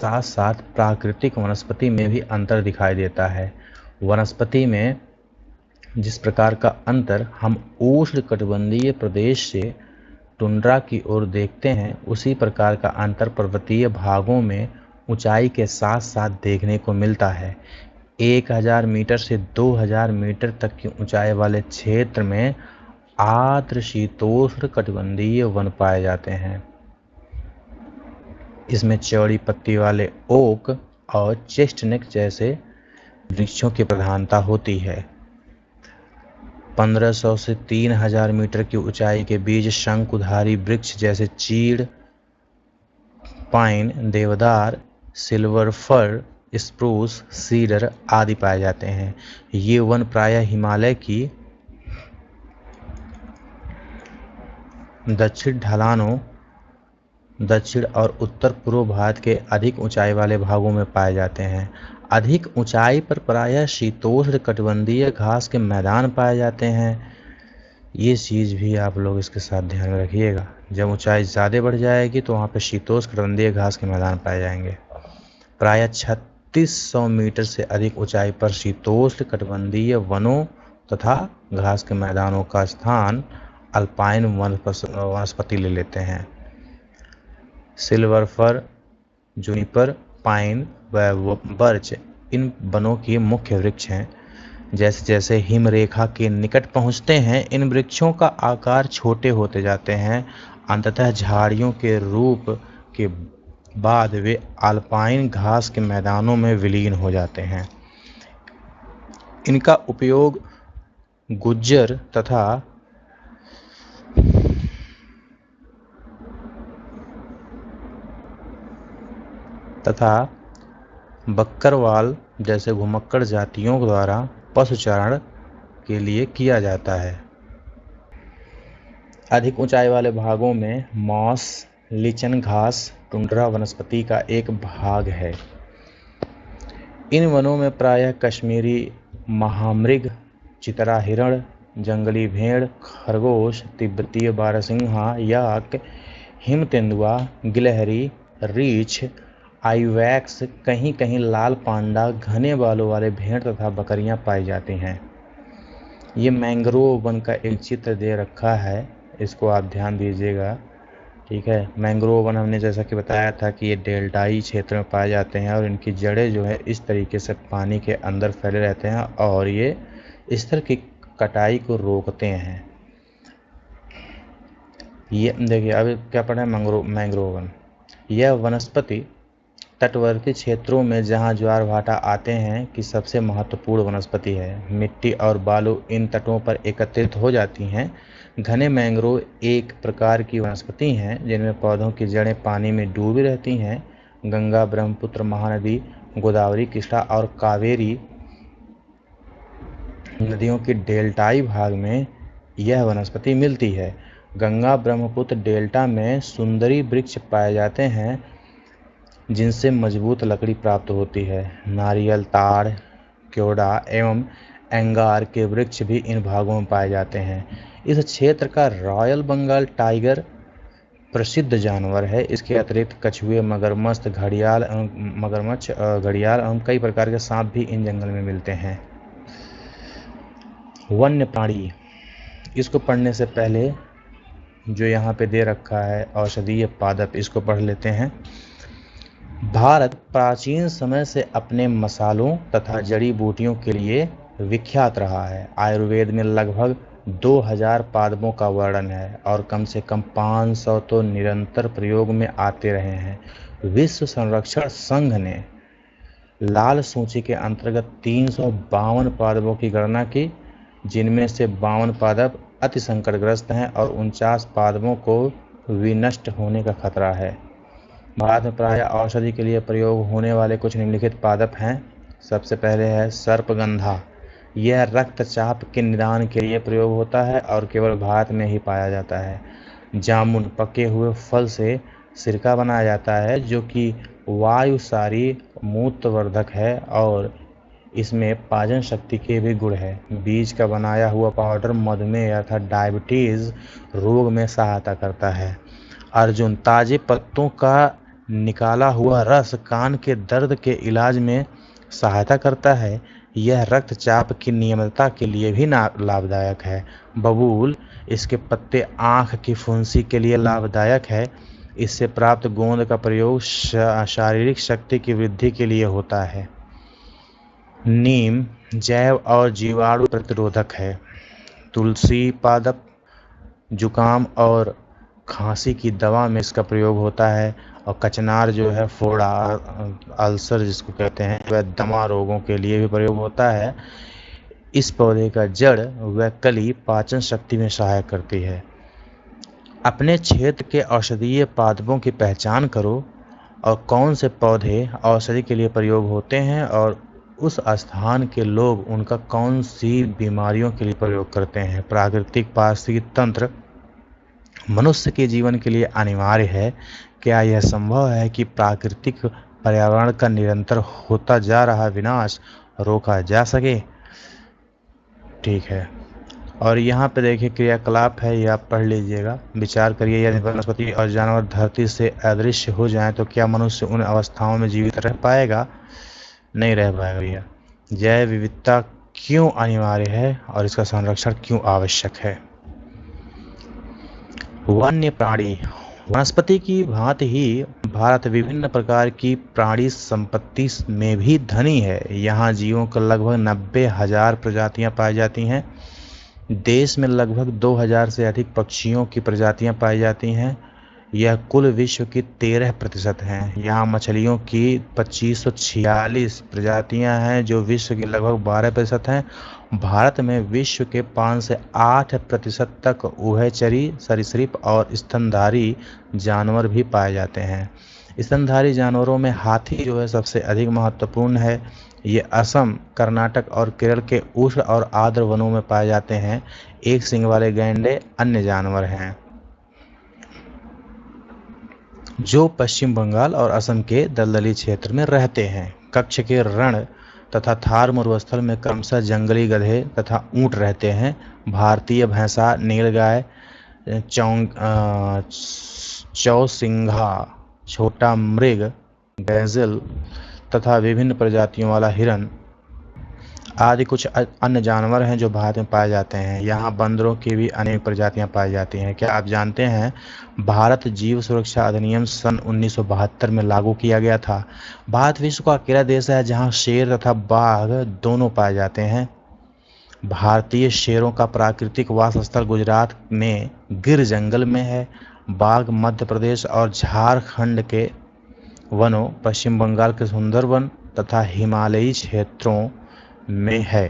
साथ साथ प्राकृतिक वनस्पति में भी अंतर दिखाई देता है। वनस्पति में जिस प्रकार का अंतर हम उष्णकटिबंधीय प्रदेश से टुंड्रा की ओर देखते हैं, उसी प्रकार का अंतर पर्वतीय भागों में ऊंचाई के साथ साथ देखने को मिलता है। 1000 मीटर से 2000 मीटर तक की ऊंचाई वाले क्षेत्र में आर्द्र शीतोष्ण कटिबंधीय वन पाए जाते हैं। इसमें चौड़ी पत्ती वाले ओक और चेस्टनट जैसे वृक्षों की प्रधानता होती है। 1500 से 3000 मीटर की ऊंचाई के बीच शंकुधारी वृक्ष जैसे चीड़, पाइन, देवदार, सिल्वर फर, स्प्रूस, सीडर आदि पाए जाते हैं। ये वन प्रायः हिमालय की दक्षिण ढलानों, दक्षिण और उत्तर पूर्व भारत के अधिक ऊंचाई वाले भागों में पाए जाते हैं। अधिक ऊंचाई पर प्रायः शीतोष्ण कटिबंधीय घास के मैदान पाए जाते हैं। ये चीज़ भी आप लोग इसके साथ ध्यान में रखिएगा। जब ऊंचाई ज़्यादा बढ़ जाएगी तो वहाँ पे शीतोष्ण कटिबंधीय घास के मैदान पाए जाएंगे। प्रायः 3600 मीटर से अधिक ऊंचाई पर शीतोष्ण कटिबंधीय वनों तथा घास के मैदानों का स्थान अल्पाइन वनस्पति ले लेते हैं। सिल्वर फर, जूनिपर, पाइन व बर्च इन वनों के मुख्य वृक्ष हैं। जैसे जैसे हिमरेखा के निकट पहुंचते हैं, इन वृक्षों का आकार छोटे होते जाते हैं। अंततः झाड़ियों के रूप के बाद वे अल्पाइन घास के मैदानों में विलीन हो जाते हैं। इनका उपयोग गुज्जर तथा बकरवाल जैसे घुमक्कड़ जातियों द्वारा पशुचारण के लिए किया जाता है। अधिक ऊंचाई वाले भागों में मॉस, लीचन घास टुंड्रा वनस्पति का एक भाग है। इन वनों में प्रायः कश्मीरी महामृग, चितरा हिरण, जंगली भेड़, खरगोश, तिब्बतीय बारहसिंहा, याक, हिम तेंदुआ, गिलहरी, रीछ, आइवैक्स, कहीं कहीं लाल पांडा, घने बालों वाले भेड़ तथा बकरियां पाई जाती हैं। ये मैंग्रोव वन का एक चित्र दे रखा है, इसको आप ध्यान दीजिएगा। ठीक है, मैंग्रोव वन हमने जैसा कि बताया था कि ये डेल्टाई क्षेत्र में पाए जाते हैं और इनकी जड़ें जो है इस तरीके से पानी के अंदर फैले रहते हैं और ये स्तर की कटाई को रोकते हैं। ये देखिए अब क्या पढ़ा है, मैंग्रोव वन। यह वनस्पति तटवर्ती क्षेत्रों में जहां ज्वार भाटा आते हैं की सबसे महत्वपूर्ण वनस्पति है। मिट्टी और बालू इन तटों पर एकत्रित हो जाती हैं। घने मैंग्रोव एक प्रकार की वनस्पति हैं जिनमें पौधों की जड़ें पानी में डूबी रहती हैं। गंगा, ब्रह्मपुत्र, महानदी, गोदावरी, कृष्णा और कावेरी नदियों के डेल्टाई भाग में यह वनस्पति मिलती है। गंगा ब्रह्मपुत्र डेल्टा में सुंदरी वृक्ष पाए जाते हैं जिनसे मजबूत लकड़ी प्राप्त होती है। नारियल, ताड़, क्योड़ा एवं एंगार के वृक्ष भी इन भागों में पाए जाते हैं। इस क्षेत्र का रॉयल बंगाल टाइगर प्रसिद्ध जानवर है। इसके अतिरिक्त कछुए, मगरमच्छ, घड़ियाल एवं कई प्रकार के सांप भी इन जंगल में मिलते हैं। वन्य प्राणी, इसको पढ़ने से पहले जो यहाँ पे दे रखा है औषधीय पादप, इसको पढ़ लेते हैं। भारत प्राचीन समय से अपने मसालों तथा जड़ी बूटियों के लिए विख्यात रहा है। आयुर्वेद में लगभग 2000 पादपों का वर्णन है और कम से कम 500 तो निरंतर प्रयोग में आते रहे हैं। विश्व संरक्षण संघ ने लाल सूची के अंतर्गत 352 पादपों की गणना की, जिनमें से 52 पादप अति संकटग्रस्त हैं और 49 पादपों को विनष्ट होने का खतरा है। भारत में प्रायः औषधि के लिए प्रयोग होने वाले कुछ निम्नलिखित पादप हैं। सबसे पहले है सर्पगंधा। यह रक्तचाप के निदान के लिए प्रयोग होता है और केवल भारत में ही पाया जाता है। जामुन, पके हुए फल से सिरका बनाया जाता है जो कि वायुसारी मूत्रवर्धक है और इसमें पाचन शक्ति के भी गुण है। बीज का बनाया हुआ पाउडर मधुमेह अर्थात डायबिटीज रोग में सहायता करता है। अर्जुन, ताजे पत्तों का निकाला हुआ रस कान के दर्द के इलाज में सहायता करता है। यह रक्तचाप की नियमितता के लिए भी लाभदायक है। बबूल, इसके पत्ते आँख की फुंसी के लिए लाभदायक है। इससे प्राप्त गोंद का प्रयोग शारीरिक शक्ति की वृद्धि के लिए होता है। नीम जैव और जीवाणु प्रतिरोधक है। तुलसी पादप जुकाम और खांसी की दवा में इसका प्रयोग होता है। और कचनार जो है, फोड़ा, अल्सर जिसको कहते हैं, वह दमा रोगों के लिए भी प्रयोग होता है। इस पौधे का जड़ व कली पाचन शक्ति में सहायक करती है। अपने क्षेत्र के औषधीय पादपों की पहचान करो और कौन से पौधे औषधि के लिए प्रयोग होते हैं और उस स्थान के लोग उनका कौन सी बीमारियों के लिए प्रयोग करते हैं। प्राकृतिक पारिस्थितिकी तंत्र मनुष्य के जीवन के लिए अनिवार्य है। क्या यह संभव है कि प्राकृतिक पर्यावरण का निरंतर होता जा रहा विनाश रोका जा सके? ठीक है, और यहाँ पे देखिए क्रियाकलाप है, ये आप पढ़ लीजिएगा। विचार करिए, यदि वनस्पति और जानवर धरती से अदृश्य हो जाएं तो क्या मनुष्य उन अवस्थाओं में जीवित रह पाएगा? नहीं रह पाएगा भैया। जैव विविधता क्यों अनिवार्य है और इसका संरक्षण क्यों आवश्यक है? वन्य प्राणी। वनस्पति की भांति ही भारत विभिन्न प्रकार की प्राणी संपत्ति में भी धनी है। यहाँ जीवों को लगभग 90,000 प्रजातियाँ पाई जाती हैं। देश में लगभग 2,000 से अधिक पक्षियों की प्रजातियाँ पाई जाती हैं। यह कुल विश्व की 13% हैं। यहाँ मछलियों की 2546 प्रजातियाँ हैं जो विश्व की लगभग 12% हैं। भारत में विश्व के 5 से 8% तक उभयचरी सरीसृप और स्तनधारी जानवर भी पाए जाते हैं। स्तनधारी जानवरों में हाथी जो है सबसे अधिक महत्वपूर्ण है। ये असम, कर्नाटक और केरल के उष्ण और आर्द्र वनों में पाए जाते हैं। एक सींग वाले गैंडे अन्य जानवर हैं जो पश्चिम बंगाल और असम के दलदली क्षेत्र में रहते हैं। कच्छ के रण तथा थार मरुस्थल में क्रमशः जंगली गधे तथा ऊंट रहते हैं। भारतीय भैंसा, नीलगाय, चौसिंघा, छोटा मृग, गैज़ल तथा विभिन्न प्रजातियों वाला हिरन आदि कुछ अन्य जानवर हैं जो भारत में पाए जाते हैं। यहाँ बंदरों की भी अनेक प्रजातियाँ पाई जाती हैं। क्या आप जानते हैं भारत जीव सुरक्षा अधिनियम सन 1972 में लागू किया गया था। भारत विश्व का अकेला देश है जहाँ शेर तथा बाघ दोनों पाए जाते हैं। भारतीय शेरों का प्राकृतिक वास स्थल गुजरात में गिर जंगल में है। बाघ मध्य प्रदेश और झारखंड के वनों, पश्चिम बंगाल के सुंदरवन तथा हिमालयी क्षेत्रों में है।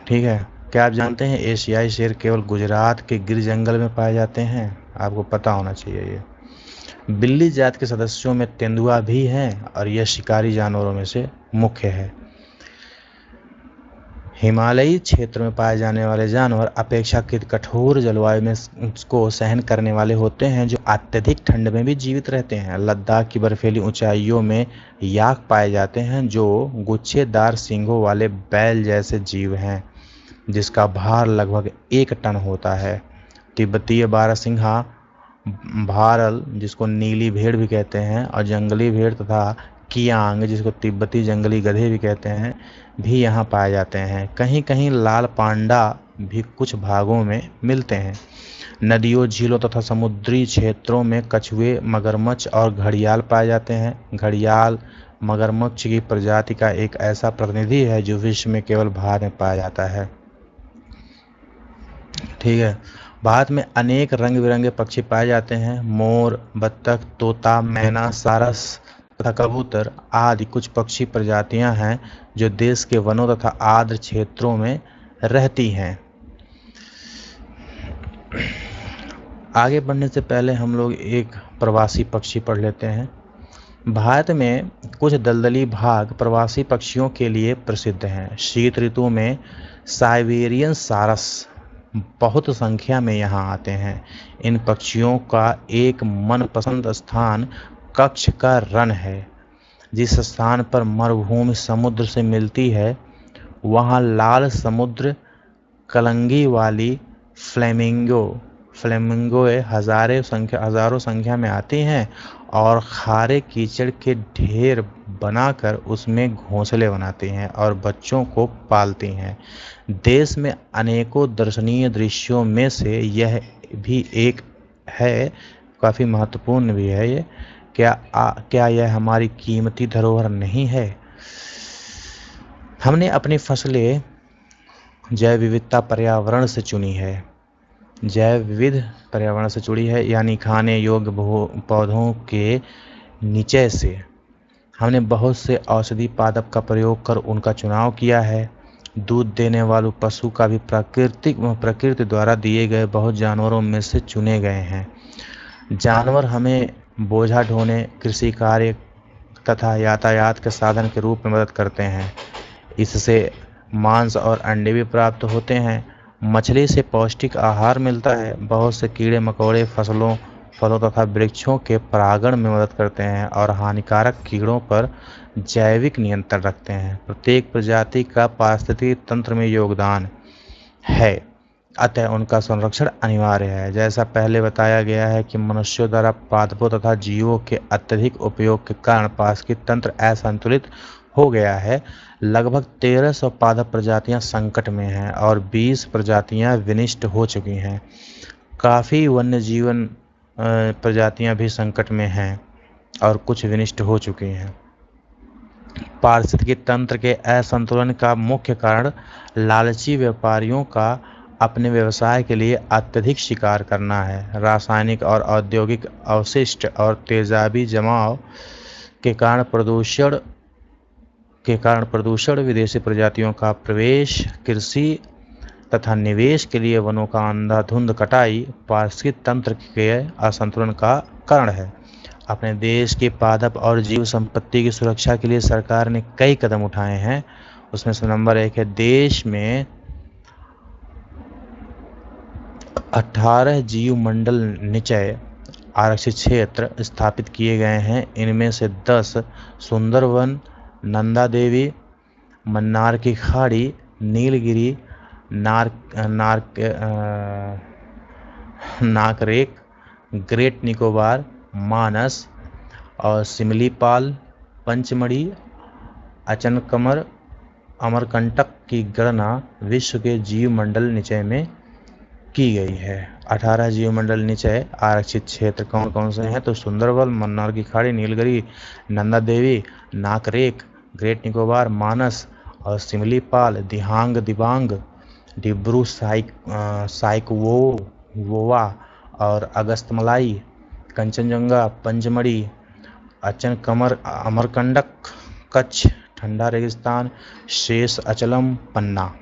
ठीक है, क्या आप जानते हैं एशियाई शेर केवल गुजरात के गिर जंगल में पाए जाते हैं? आपको पता होना चाहिए ये। बिल्ली जात के सदस्यों में तेंदुआ भी हैं और यह शिकारी जानवरों में से मुख्य है। हिमालयी क्षेत्र में पाए जाने वाले जानवर अपेक्षाकृत कठोर जलवायु में को सहन करने वाले होते हैं जो अत्यधिक ठंड में भी जीवित रहते हैं। लद्दाख की बर्फीली ऊंचाइयों में याक पाए जाते हैं जो गुच्छेदार सींगों वाले बैल जैसे जीव हैं जिसका भार लगभग 1 टन होता है। तिब्बतीय बारहसिंहा, भारल जिसको नीली भेड़ भी कहते हैं और जंगली भेड़ तथा कियांग जिसको तिब्बती जंगली गधे भी कहते हैं भी यहाँ पाए जाते हैं। कहीं कहीं लाल पांडा भी कुछ भागों में मिलते हैं। नदियों, झीलों तथा समुद्री क्षेत्रों में कछुए, मगरमच्छ और घड़ियाल पाए जाते हैं। घड़ियाल मगरमच्छ की प्रजाति का एक ऐसा प्रतिनिधि है जो विश्व में केवल भारत में पाया जाता है। ठीक है, भारत में अनेक रंग बिरंगे पक्षी पाए जाते हैं। मोर, बत्तख, तोता, मैना, सारस तथा कबूतर आदि कुछ पक्षी प्रजातियां हैं जो देश के वनों तथा आर्द्र क्षेत्रों में रहती हैं। आगे बढ़ने से पहले हम लोग एक प्रवासी पक्षी पढ़ लेते हैं। भारत में कुछ दलदली भाग प्रवासी पक्षियों के लिए प्रसिद्ध हैं। शीत ऋतु में साइबेरियन सारस बहुत संख्या में यहाँ आते हैं। इन पक्षियों का एक मनपसंद स्थान कच्छ का रण है। जिस स्थान पर मरुभूमि समुद्र से मिलती है वहाँ लाल समुद्र कलंगी वाली फ्लेमिंगो हजारों संख्या में आती हैं और खारे कीचड़ के ढेर बनाकर उसमें घोंसले बनाती हैं और बच्चों को पालती हैं। देश में अनेकों दर्शनीय दृश्यों में से यह भी एक है, काफ़ी महत्वपूर्ण भी है ये। क्या यह हमारी कीमती धरोहर नहीं है? हमने अपनी फसलें जैव विविधता पर्यावरण से चुनी है, जैव विविध पर्यावरण से जुड़ी है, यानी खाने योग्य पौधों के नीचे से। हमने बहुत से औषधि पादप का प्रयोग कर उनका चुनाव किया है। दूध देने वाले पशु का भी प्रकृति द्वारा दिए गए बहुत जानवरों में से चुने गए हैं। जानवर हमें बोझा ढोने, कृषि कार्य तथा यातायात के साधन के रूप में मदद करते हैं। इससे मांस और अंडे भी प्राप्त होते हैं। मछली से पौष्टिक आहार मिलता है। बहुत से कीड़े मकोड़े फलों तथा वृक्षों के परागण में मदद करते हैं और हानिकारक कीड़ों पर जैविक नियंत्रण रखते हैं। प्रत्येक प्रजाति का पारिस्थितिकी तंत्र में योगदान है, अतः उनका संरक्षण अनिवार्य है। जैसा पहले बताया गया है कि मनुष्यों द्वारा पादपों तथा जीवों के अत्यधिक उपयोग के कारण पारिस्थितिकी तंत्र असंतुलित हो गया है। लगभग 1300 पादप प्रजातियां संकट में हैं और 20 प्रजातियां विनिष्ट हो चुकी हैं। काफ़ी वन्य जीवन प्रजातियां भी संकट में हैं और कुछ विनिष्ट हो चुकी हैं। पारिस्थितिकी तंत्र के असंतुलन का मुख्य कारण लालची व्यापारियों का अपने व्यवसाय के लिए अत्यधिक शिकार करना है। रासायनिक और औद्योगिक अवशिष्ट और तेजाबी जमाव के कारण प्रदूषण, विदेशी प्रजातियों का प्रवेश, कृषि तथा निवेश के लिए वनों का अंधाधुंध कटाई पारिस्थितिकी तंत्र के असंतुलन का कारण है। अपने देश की पादप और जीव संपत्ति की सुरक्षा के लिए सरकार ने कई कदम उठाए हैं। उसमें से नंबर 1 है, देश में 18 जीव मंडल निचय आरक्षित क्षेत्र स्थापित किए गए हैं। इनमें से 10 सुंदरवन, नंदा देवी, मन्नार की खाड़ी, नीलगिरी, नाकरेक, ग्रेट निकोबार, मानस और सिमलीपाल, पंचमढ़ी, अचनकमर, अमरकंटक की गणना विश्व के जीव मंडल निचय में की गई है। 18 जीव मंडल निचय आरक्षित क्षेत्र कौन कौन से हैं? तो सुंदरबन, मन्नार की खाड़ी, नीलगिरी, नंदा देवी, नाकरेक, ग्रेट निकोबार, मानस और सिमलीपाल, दिबांग, डिब्रू साइकवोवा और अगस्तमलाई, कंचनजंगा, पंचमढ़ी, अचनकमर, अमरकंटक, कच्छ, ठंडा रेगिस्तान, शेष अचलम, पन्ना।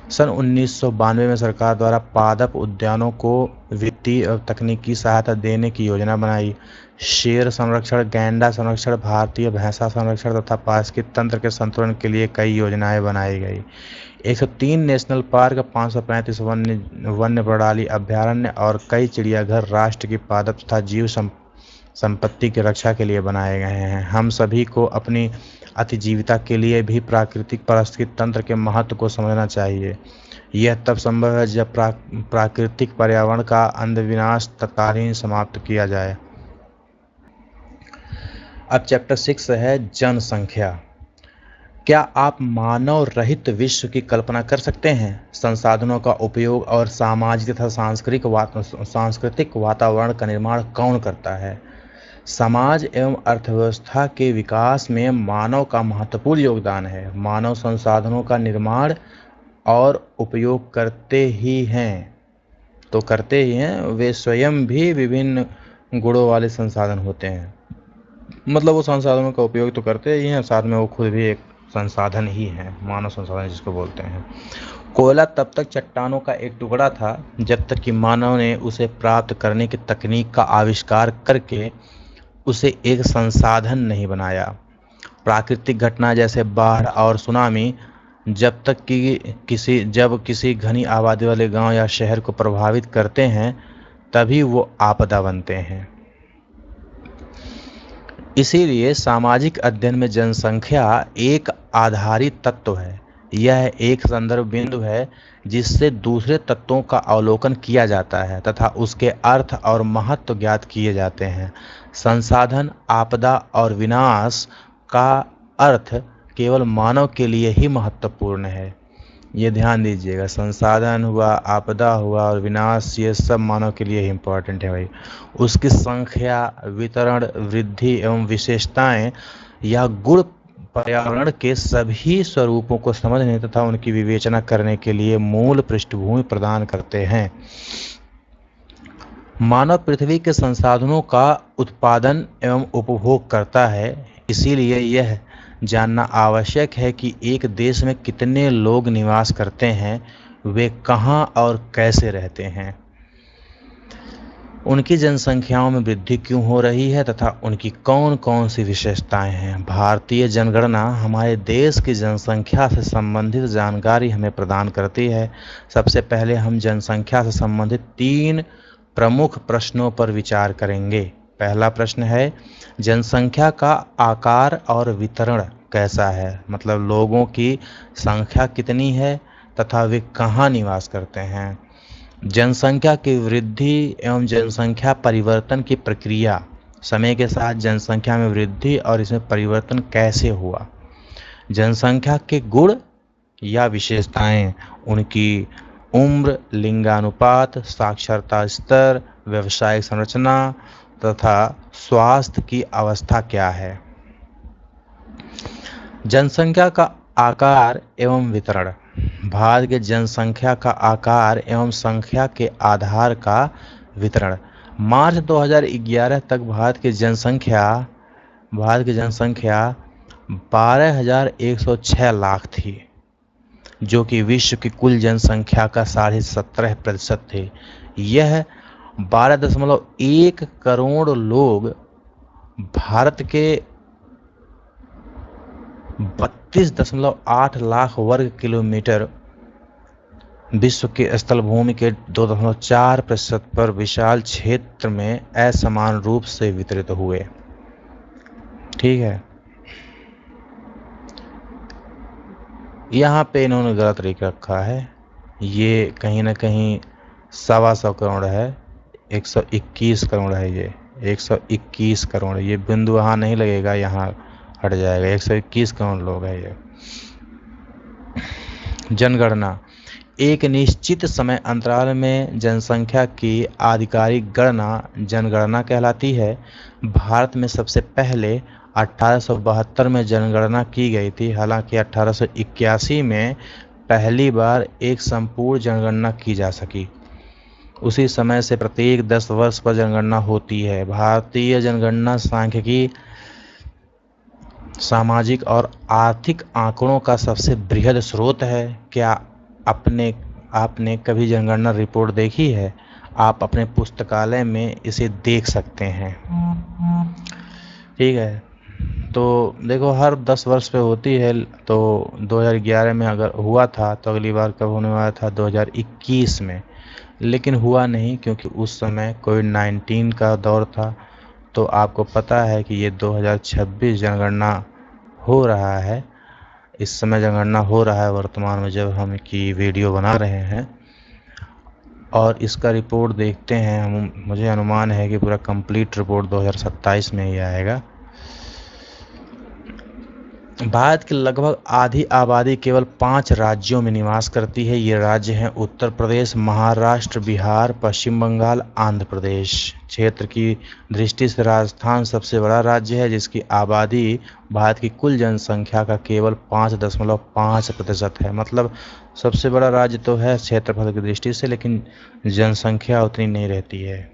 सन 1992 में सरकार द्वारा पादप उद्यानों को वित्तीय और तकनीकी सहायता देने की योजना बनाई। शेर संरक्षण, गैंडा संरक्षण, भारतीय भैंसा संरक्षण तथा पारिस्थितिकी तंत्र के संतुलन के लिए कई योजनाएं बनाई गई। 103 नेशनल पार्क, 535 वन्य प्रणाली अभ्यारण्य और कई चिड़ियाघर राष्ट्र की पादप तथा जीव संपत्ति की रक्षा के लिए बनाए गए हैं। हम सभी को अपनी अतिजीविता के लिए भी प्राकृतिक पारिस्थितिकी तंत्र के महत्व को समझना चाहिए। यह तब संभव है जब प्राकृतिक पर्यावरण का अंधविनाश तत्कालीन समाप्त किया जाए। अब चैप्टर 6 है जनसंख्या। क्या आप मानव रहित विश्व की कल्पना कर सकते हैं? संसाधनों का उपयोग और सामाजिक तथा सांस्कृतिक वातावरण का निर्माण कौन करता है? समाज एवं अर्थव्यवस्था के विकास में मानव का महत्वपूर्ण योगदान है। मानव संसाधनों का निर्माण और उपयोग करते ही हैं, वे स्वयं भी विभिन्न गुणों वाले संसाधन होते हैं। मतलब वो संसाधनों का उपयोग तो करते ही हैं, साथ में वो खुद भी एक संसाधन ही है, मानव संसाधन जिसको बोलते हैं। कोयला तब तक चट्टानों का एक टुकड़ा था जब तक कि मानव ने उसे प्राप्त करने की तकनीक का आविष्कार करके उसे एक संसाधन नहीं बनाया। प्राकृतिक घटना जैसे बाढ़ और सुनामी जब किसी घनी आबादी वाले गांव या शहर को प्रभावित करते हैं तभी वो आपदा बनते हैं। इसीलिए सामाजिक अध्ययन में जनसंख्या एक आधारित तत्व है। यह एक संदर्भ बिंदु है। जिससे दूसरे तत्वों का अवलोकन किया जाता है तथा उसके अर्थ और महत्व ज्ञात किए जाते हैं। संसाधन, आपदा और विनाश का अर्थ केवल मानव के लिए ही महत्वपूर्ण है। ये ध्यान दीजिएगा, संसाधन हुआ, आपदा हुआ और विनाश, ये सब मानव के लिए ही इम्पोर्टेंट है भाई। उसकी संख्या, वितरण, वृद्धि एवं विशेषताएं या गुण पर्यावरण के सभी स्वरूपों को समझने तथा उनकी विवेचना करने के लिए मूल पृष्ठभूमि प्रदान करते हैं। मानव पृथ्वी के संसाधनों का उत्पादन एवं उपभोग करता है, इसीलिए यह जानना आवश्यक है कि एक देश में कितने लोग निवास करते हैं, वे कहाँ और कैसे रहते हैं, उनकी जनसंख्याओं में वृद्धि क्यों हो रही है तथा उनकी कौन कौन सी विशेषताएं हैं। भारतीय जनगणना हमारे देश की जनसंख्या से संबंधित जानकारी हमें प्रदान करती है। सबसे पहले हम जनसंख्या से संबंधित 3 प्रमुख प्रश्नों पर विचार करेंगे। पहला प्रश्न है, जनसंख्या का आकार और वितरण कैसा है, मतलब लोगों की संख्या कितनी है तथा वे कहाँ निवास करते हैं। जनसंख्या की वृद्धि एवं जनसंख्या परिवर्तन की प्रक्रिया, समय के साथ जनसंख्या में वृद्धि और इसमें परिवर्तन कैसे हुआ। जनसंख्या के गुण या विशेषताएं, उनकी उम्र, लिंगानुपात, साक्षरता स्तर, व्यवसायिक संरचना तथा स्वास्थ्य की अवस्था क्या है। जनसंख्या का आकार एवं वितरण, भारत की जनसंख्या का आकार एवं संख्या के आधार का वितरण। मार्च 2011 तक भारत की जनसंख्या 12,106 लाख थी, जो कि विश्व की कुल जनसंख्या का 17.5% थे। यह 12.1 करोड़ लोग भारत के 32.8 लाख वर्ग किलोमीटर विश्व के स्थल भूमि के 2.4% पर विशाल क्षेत्र में असमान रूप से वितरित हुए। ठीक है, यहाँ पे इन्होंने गलत लिख रखा है, ये कहीं ना कहीं 125 करोड़ है, 121 करोड़ है। ये 121 करोड़, ये बिंदु वहाँ नहीं लगेगा, यहाँ हट जाएगा। 121 करोड़ लोग हैं ये। जनगणना, एक निश्चित समय अंतराल में जनसंख्या की आधिकारिक गणना जनगणना कहलाती है। भारत में सबसे पहले 1872 में जनगणना की गई थी। हालांकि 1881 में पहली बार एक संपूर्ण जनगणना की जा सकी। उसी समय से प्रत्येक 10 वर्ष पर जनगणना होती है। भारतीय जनगणना सांख्यिकी, सामाजिक और आर्थिक आंकड़ों का सबसे बृहद स्रोत है। क्या आपने कभी जनगणना रिपोर्ट देखी है? आप अपने पुस्तकालय में इसे देख सकते हैं। ठीक है, तो देखो हर 10 वर्ष पे होती है, तो 2011 में अगर हुआ था तो अगली बार कब होने वाला था? 2021 में, लेकिन हुआ नहीं क्योंकि उस समय कोविड-19 का दौर था। तो आपको पता है कि ये 2026 जनगणना हो रहा है। इस समय जनगणना हो रहा है वर्तमान में, जब हम की वीडियो बना रहे हैं, और इसका रिपोर्ट देखते हैं। मुझे अनुमान है कि पूरा कंप्लीट रिपोर्ट 2027 में ही आएगा। भारत की लगभग आधी आबादी केवल 5 राज्यों में निवास करती है। ये राज्य हैं उत्तर प्रदेश, महाराष्ट्र, बिहार, पश्चिम बंगाल, आंध्र प्रदेश। क्षेत्र की दृष्टि से राजस्थान सबसे बड़ा राज्य है, जिसकी आबादी भारत की कुल जनसंख्या का केवल 5.5% है। मतलब सबसे बड़ा राज्य तो है क्षेत्रफल की दृष्टि से, लेकिन जनसंख्या उतनी नहीं रहती है।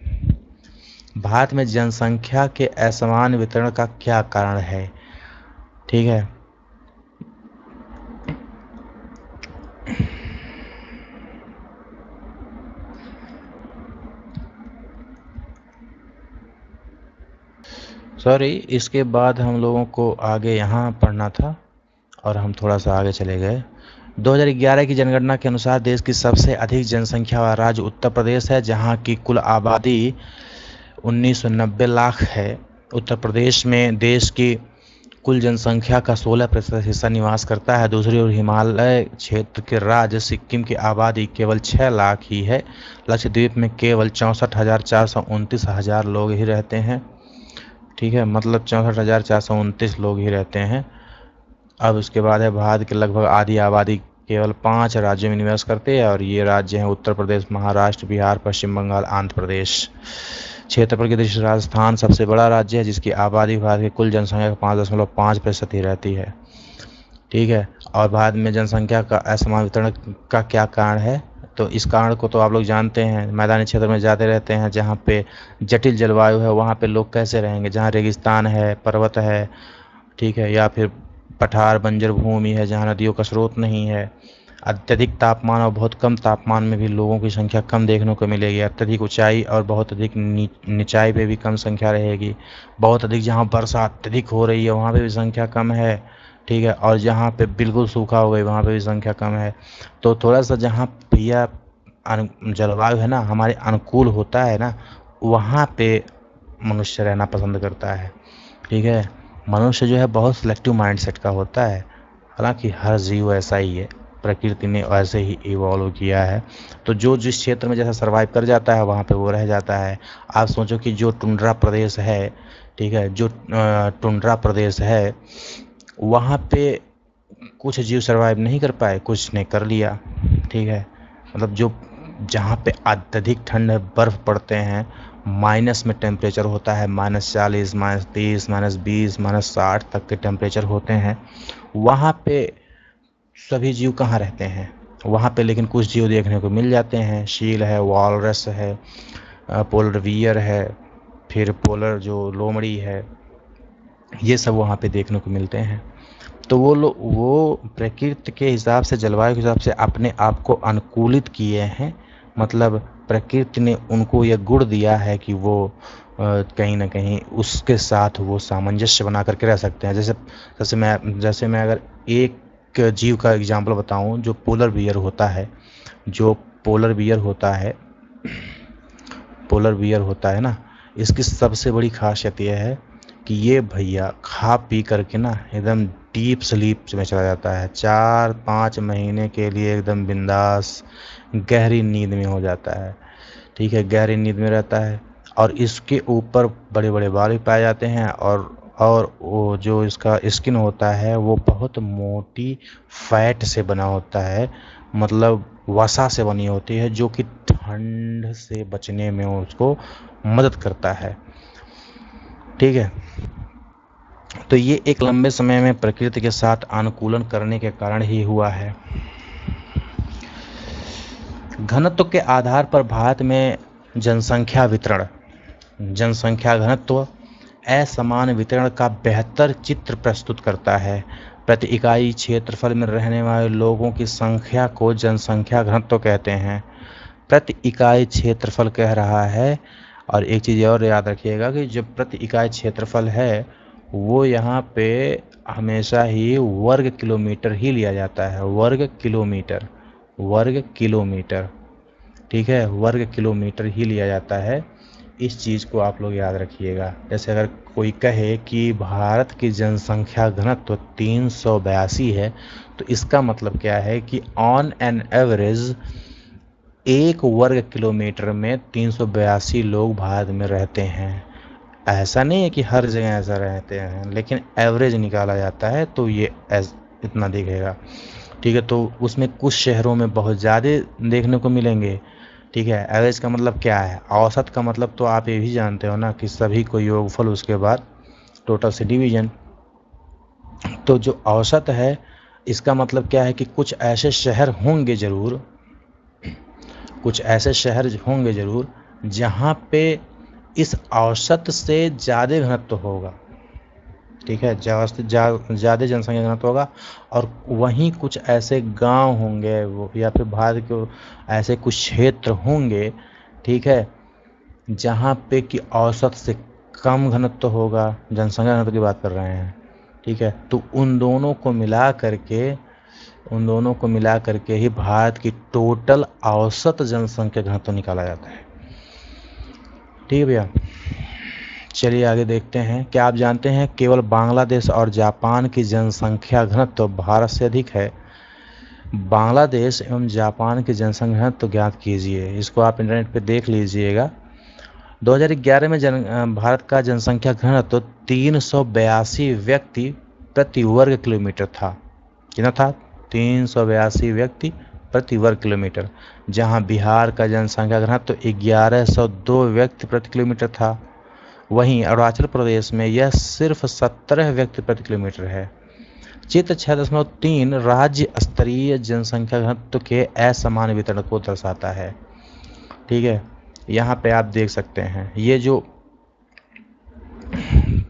भारत में जनसंख्या के असमान वितरण का क्या कारण है? ठीक है, सॉरी, इसके बाद हम लोगों को आगे यहाँ पढ़ना था और हम थोड़ा सा आगे चले गए। 2011 की जनगणना के अनुसार देश की सबसे अधिक जनसंख्या वाला राज्य उत्तर प्रदेश है, जहाँ की कुल आबादी 1990 लाख है। उत्तर प्रदेश में देश की कुल जनसंख्या का 16% हिस्सा निवास करता है। दूसरी ओर हिमालय क्षेत्र के राज्य सिक्किम की आबादी केवल 6 लाख ही है। लक्षद्वीप में केवल 64,429 लोग ही रहते हैं। ठीक है, मतलब 64,429 लोग ही रहते हैं। अब उसके बाद है भारत के लगभग आधी आबादी केवल 5 राज्यों में निवास करते हैं, और ये राज्य हैं उत्तर प्रदेश, महाराष्ट्र, बिहार, पश्चिम बंगाल, आंध्र प्रदेश। क्षेत्रफल की दृष्टि से राजस्थान सबसे बड़ा राज्य है, जिसकी आबादी भारत की कुल जनसंख्या का 5.5% ही रहती है। ठीक है, और भारत में जनसंख्या का असमान वितरण का क्या कारण है? तो इस कारण को तो आप लोग जानते हैं, मैदानी क्षेत्र में जाते रहते हैं, जहाँ पे जटिल जलवायु है वहाँ पे लोग कैसे रहेंगे, जहाँ रेगिस्तान है, पर्वत है, ठीक है, या फिर पठार बंजर भूमि है जहाँ नदियों का स्रोत नहीं है। अत्यधिक तापमान और बहुत कम तापमान में भी लोगों की संख्या कम देखने को मिलेगी। अत्यधिक ऊंचाई और बहुत अधिक निचाई पे भी कम संख्या रहेगी। बहुत अधिक जहाँ वर्षा अत्यधिक हो रही है वहाँ पे भी संख्या कम है। ठीक है, और जहाँ पे बिल्कुल सूखा हो गई वहाँ पे भी संख्या कम है। तो थोड़ा सा जहाँ भैया जलवायु है ना हमारे अनुकूल होता है ना, वहाँ पे मनुष्य रहना पसंद करता है। ठीक है, मनुष्य जो है बहुत सिलेक्टिव माइंडसेट का होता है। हालांकि हर जीव ऐसा ही है, प्रकृति ने ऐसे ही इवॉल्व किया है। तो जो जिस क्षेत्र में जैसा सर्वाइव कर जाता है वहाँ पे वो रह जाता है। आप सोचो कि जो टुंड्रा प्रदेश है, ठीक है, जो टुंड्रा प्रदेश है वहाँ पे कुछ जीव सर्वाइव नहीं कर पाए, कुछ ने कर लिया। ठीक है, मतलब जो जहाँ पे अत्यधिक ठंड है, बर्फ़ पड़ते हैं, माइनस में टेम्परेचर होता है, -40, -30, -20, -60 तक के टेम्परेचर होते हैं, वहाँ पे सभी जीव कहाँ रहते हैं? वहाँ पे लेकिन कुछ जीव देखने को मिल जाते हैं। शील है, वॉलरस है, पोलर बियर है, फिर पोलर जो लोमड़ी है, ये सब वहाँ पे देखने को मिलते हैं। तो वो प्रकृति के हिसाब से, जलवायु के हिसाब से अपने आप को अनुकूलित किए हैं। मतलब प्रकृति ने उनको ये गुण दिया है कि वो कहीं ना कहीं उसके साथ वो सामंजस्य बना करके रह सकते हैं। जैसे मैं अगर एक जीव का एग्जाम्पल बताऊं, जो पोलर बियर होता है, जो पोलर बियर होता है ना, इसकी सबसे बड़ी खासियत यह है कि ये भैया खा पी करके ना एकदम डीप स्लीप में चला जाता है। 4-5 महीने के लिए एकदम बिंदास गहरी नींद में हो जाता है। ठीक है, गहरी नींद में रहता है, और इसके ऊपर बड़े बड़े बाल भी पाए जाते हैं, और वो जो इसका स्किन होता है वो बहुत मोटी फैट से बना होता है, मतलब वसा से बनी होती है, जो कि ठंड से बचने में उसको मदद करता है। ठीक है, तो ये एक लंबे समय में प्रकृति के साथ अनुकूलन करने के कारण ही हुआ है। घनत्व के आधार पर भारत में जनसंख्या घनत्व असमान वितरण का बेहतर चित्र प्रस्तुत करता है। प्रति इकाई क्षेत्रफल में रहने वाले लोगों की संख्या को जनसंख्या घनत्व कहते हैं। प्रति इकाई क्षेत्रफल कह रहा है। और एक चीज़ और याद रखिएगा कि जो प्रति इकाई क्षेत्रफल है वो यहाँ पे हमेशा ही वर्ग किलोमीटर ही लिया जाता है। वर्ग किलोमीटर, ठीक है, वर्ग किलोमीटर ही लिया जाता है। इस चीज़ को आप लोग याद रखिएगा। जैसे अगर कोई कहे कि भारत की जनसंख्या घनत्व 382 है, तो इसका मतलब क्या है कि ऑन एन एवरेज 1 वर्ग किलोमीटर में 382 लोग भारत में रहते हैं। ऐसा नहीं है कि हर जगह ऐसा रहते हैं, लेकिन एवरेज निकाला जाता है तो ये इतना दिखेगा। ठीक है, तो उसमें कुछ शहरों में बहुत ज़्यादा देखने को मिलेंगे। ठीक है, एवरेज का मतलब क्या है? औसत का मतलब तो आप ये भी जानते हो ना कि सभी को योगफल उसके बाद टोटल से डिवीजन। तो जो औसत है इसका मतलब क्या है कि कुछ ऐसे शहर होंगे ज़रूर जहाँ पे इस औसत से ज़्यादा घनत्व होगा। ठीक है, ज़्यादा जनसंख्या घनत्व होगा। और वहीं कुछ ऐसे गांव होंगे वो, या फिर भारत के ऐसे कुछ क्षेत्र होंगे, ठीक है, जहाँ पे कि औसत से कम घनत्व होगा। जनसंख्या घनत्व की बात कर रहे हैं। ठीक है, तो उन दोनों को मिला करके ही भारत की टोटल औसत जनसंख्या घनत्व निकाला जाता है। ठीक है भैया, चलिए आगे देखते हैं। क्या आप जानते हैं केवल बांग्लादेश और जापान की जनसंख्या घनत्व तो भारत से अधिक है? बांग्लादेश एवं जापान की जनसंख्या तो ज्ञात कीजिए। इसको आप इंटरनेट पे देख लीजिएगा। 2011 में भारत का जनसंख्या घनत्व तो 382 व्यक्ति प्रति वर्ग किलोमीटर था। कितना था? 382 व्यक्ति प्रति वर्ग किलोमीटर। जहां बिहार का जनसंख्या घनत्व तो 1102 व्यक्ति प्रति किलोमीटर था। वहीं अरुणाचल प्रदेश में यह सिर्फ 17 व्यक्ति प्रति किलोमीटर है। चित्र 6.3 राज्य स्तरीय जनसंख्या घनत्व के असमान वितरण को दर्शाता है। ठीक है, यहाँ पे आप देख सकते हैं ये जो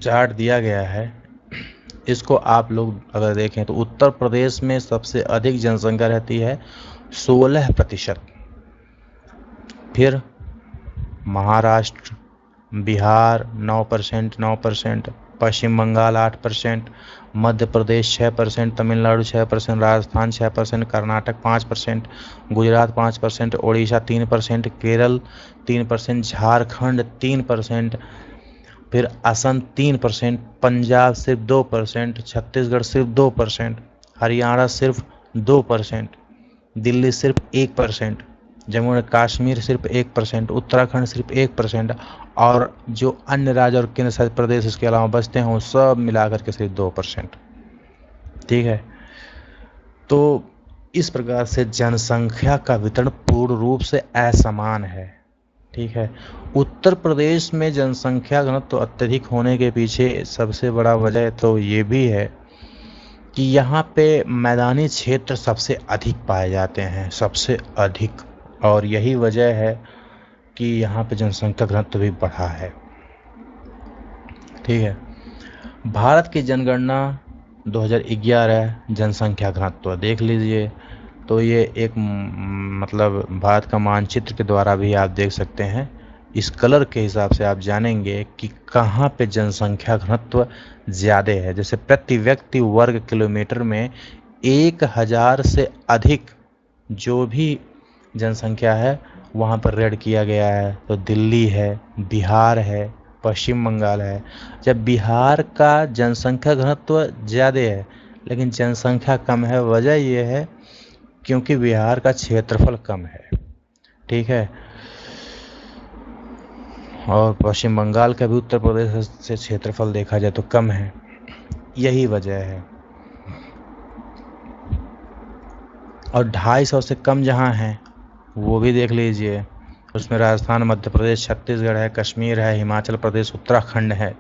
चार्ट दिया गया है, इसको आप लोग अगर देखें तो उत्तर प्रदेश में सबसे अधिक जनसंख्या रहती है 16%। फिर महाराष्ट्र, बिहार 9%, पश्चिम बंगाल 8%, मध्य प्रदेश 6%, तमिलनाडु 6%, राजस्थान 6%, कर्नाटक 5%, गुजरात 5%, ओडिशा 3%, केरल 3%, झारखंड 3%, फिर असम 3%, पंजाब सिर्फ 2%, छत्तीसगढ़ सिर्फ 2%, हरियाणा सिर्फ 2%, दिल्ली सिर्फ 1%, जम्मू एंड कश्मीर सिर्फ 1%, उत्तराखंड सिर्फ 1%, और जो अन्य राज्य और केंद्र शासित प्रदेश इसके अलावा बचते हैं वो सब मिलाकर के सिर्फ 2%। ठीक है, तो इस प्रकार से जनसंख्या का वितरण पूर्ण रूप से असमान है। ठीक है, उत्तर प्रदेश में जनसंख्या घनत्व तो अत्यधिक होने के पीछे सबसे बड़ा वजह तो ये भी है कि यहाँ पे मैदानी क्षेत्र सबसे अधिक पाए जाते हैं, सबसे अधिक, और यही वजह है कि यहाँ पे जनसंख्या घनत्व भी बढ़ा है। ठीक है, भारत की जनगणना 2011 जनसंख्या घनत्व देख लीजिए। तो ये एक मतलब भारत का मानचित्र के द्वारा भी आप देख सकते हैं। इस कलर के हिसाब से आप जानेंगे कि कहाँ पे जनसंख्या घनत्व ज़्यादा है। जैसे प्रति व्यक्ति वर्ग किलोमीटर में 1000 से अधिक जो भी जनसंख्या है वहाँ पर रेड किया गया है। तो दिल्ली है, बिहार है, पश्चिम बंगाल है। जब बिहार का जनसंख्या घनत्व ज़्यादा है लेकिन जनसंख्या कम है, वजह यह है क्योंकि बिहार का क्षेत्रफल कम है। ठीक है, और पश्चिम बंगाल का भी उत्तर प्रदेश से क्षेत्रफल देखा जाए तो कम है, यही वजह है। और 250 से कम जहाँ हैं वो भी देख लीजिए। उसमें राजस्थान, मध्य प्रदेश, छत्तीसगढ़ है, कश्मीर है, हिमाचल प्रदेश, उत्तराखंड है।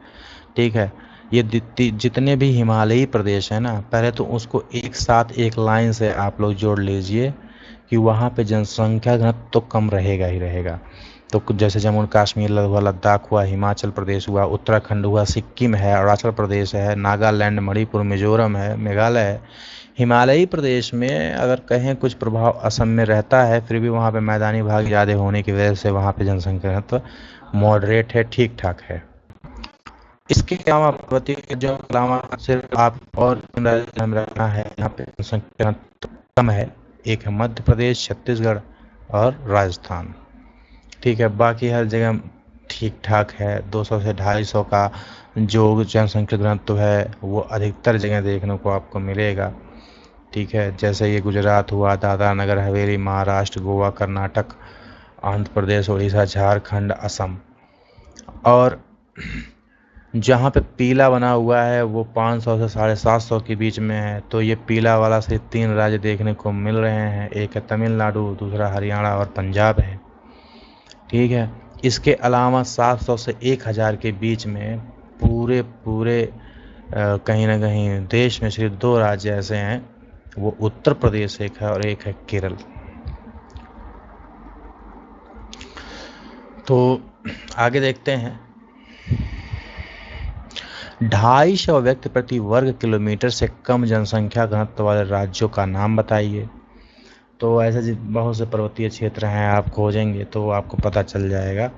ठीक है, ये जितने भी हिमालयी प्रदेश है ना, पहले तो उसको एक साथ एक लाइन से आप लोग जोड़ लीजिए कि वहाँ पे जनसंख्या घनत्व तो कम रहेगा ही रहेगा। तो जैसे जम्मू कश्मीर हुआ, लद्दाख हुआ, हिमाचल प्रदेश हुआ, उत्तराखंड हुआ, सिक्किम है, अरुणाचल प्रदेश है, नागालैंड, मणिपुर, मिजोरम है, मेघालय है। हिमालयी प्रदेश में अगर कहें कुछ प्रभाव असम में रहता है, फिर भी वहाँ पे मैदानी भाग ज़्यादा होने की वजह से वहाँ पे जनसंख्या घनत्व मॉडरेट है, ठीक ठाक है। इसके अलावा पर्वतीय राज्यों के अलावा सिर्फ आप और ध्यान रखना है, यहाँ पे जनसंख्या घनत्व कम है। एक है मध्य प्रदेश, छत्तीसगढ़ और राजस्थान। ठीक है, बाकी हर जगह ठीक ठाक है। 200 से 250 का जो जनसंख्या घनत्व है वो अधिकतर जगह देखने को आपको मिलेगा। ठीक है, जैसे ये गुजरात हुआ, दादरा नगर हवेली, महाराष्ट्र, गोवा, कर्नाटक, आंध्र प्रदेश, उड़ीसा, झारखंड, असम। और जहाँ पे पीला बना हुआ है वो 500 से 750 के बीच में है। तो ये पीला वाला सिर्फ 3 राज्य देखने को मिल रहे हैं, एक है तमिलनाडु, दूसरा हरियाणा और पंजाब है। ठीक है, इसके अलावा 700 से 1000 के बीच में पूरे कहीं ना कहीं देश में सिर्फ 2 राज्य ऐसे हैं, वो उत्तर प्रदेश एक है और एक है केरल। तो आगे देखते हैं। 250 व्यक्ति प्रति वर्ग किलोमीटर से कम जनसंख्या घनत्व वाले राज्यों का नाम बताइए। तो ऐसे बहुत से पर्वतीय क्षेत्र हैं, आप खोजेंगे तो आपको पता चल जाएगा।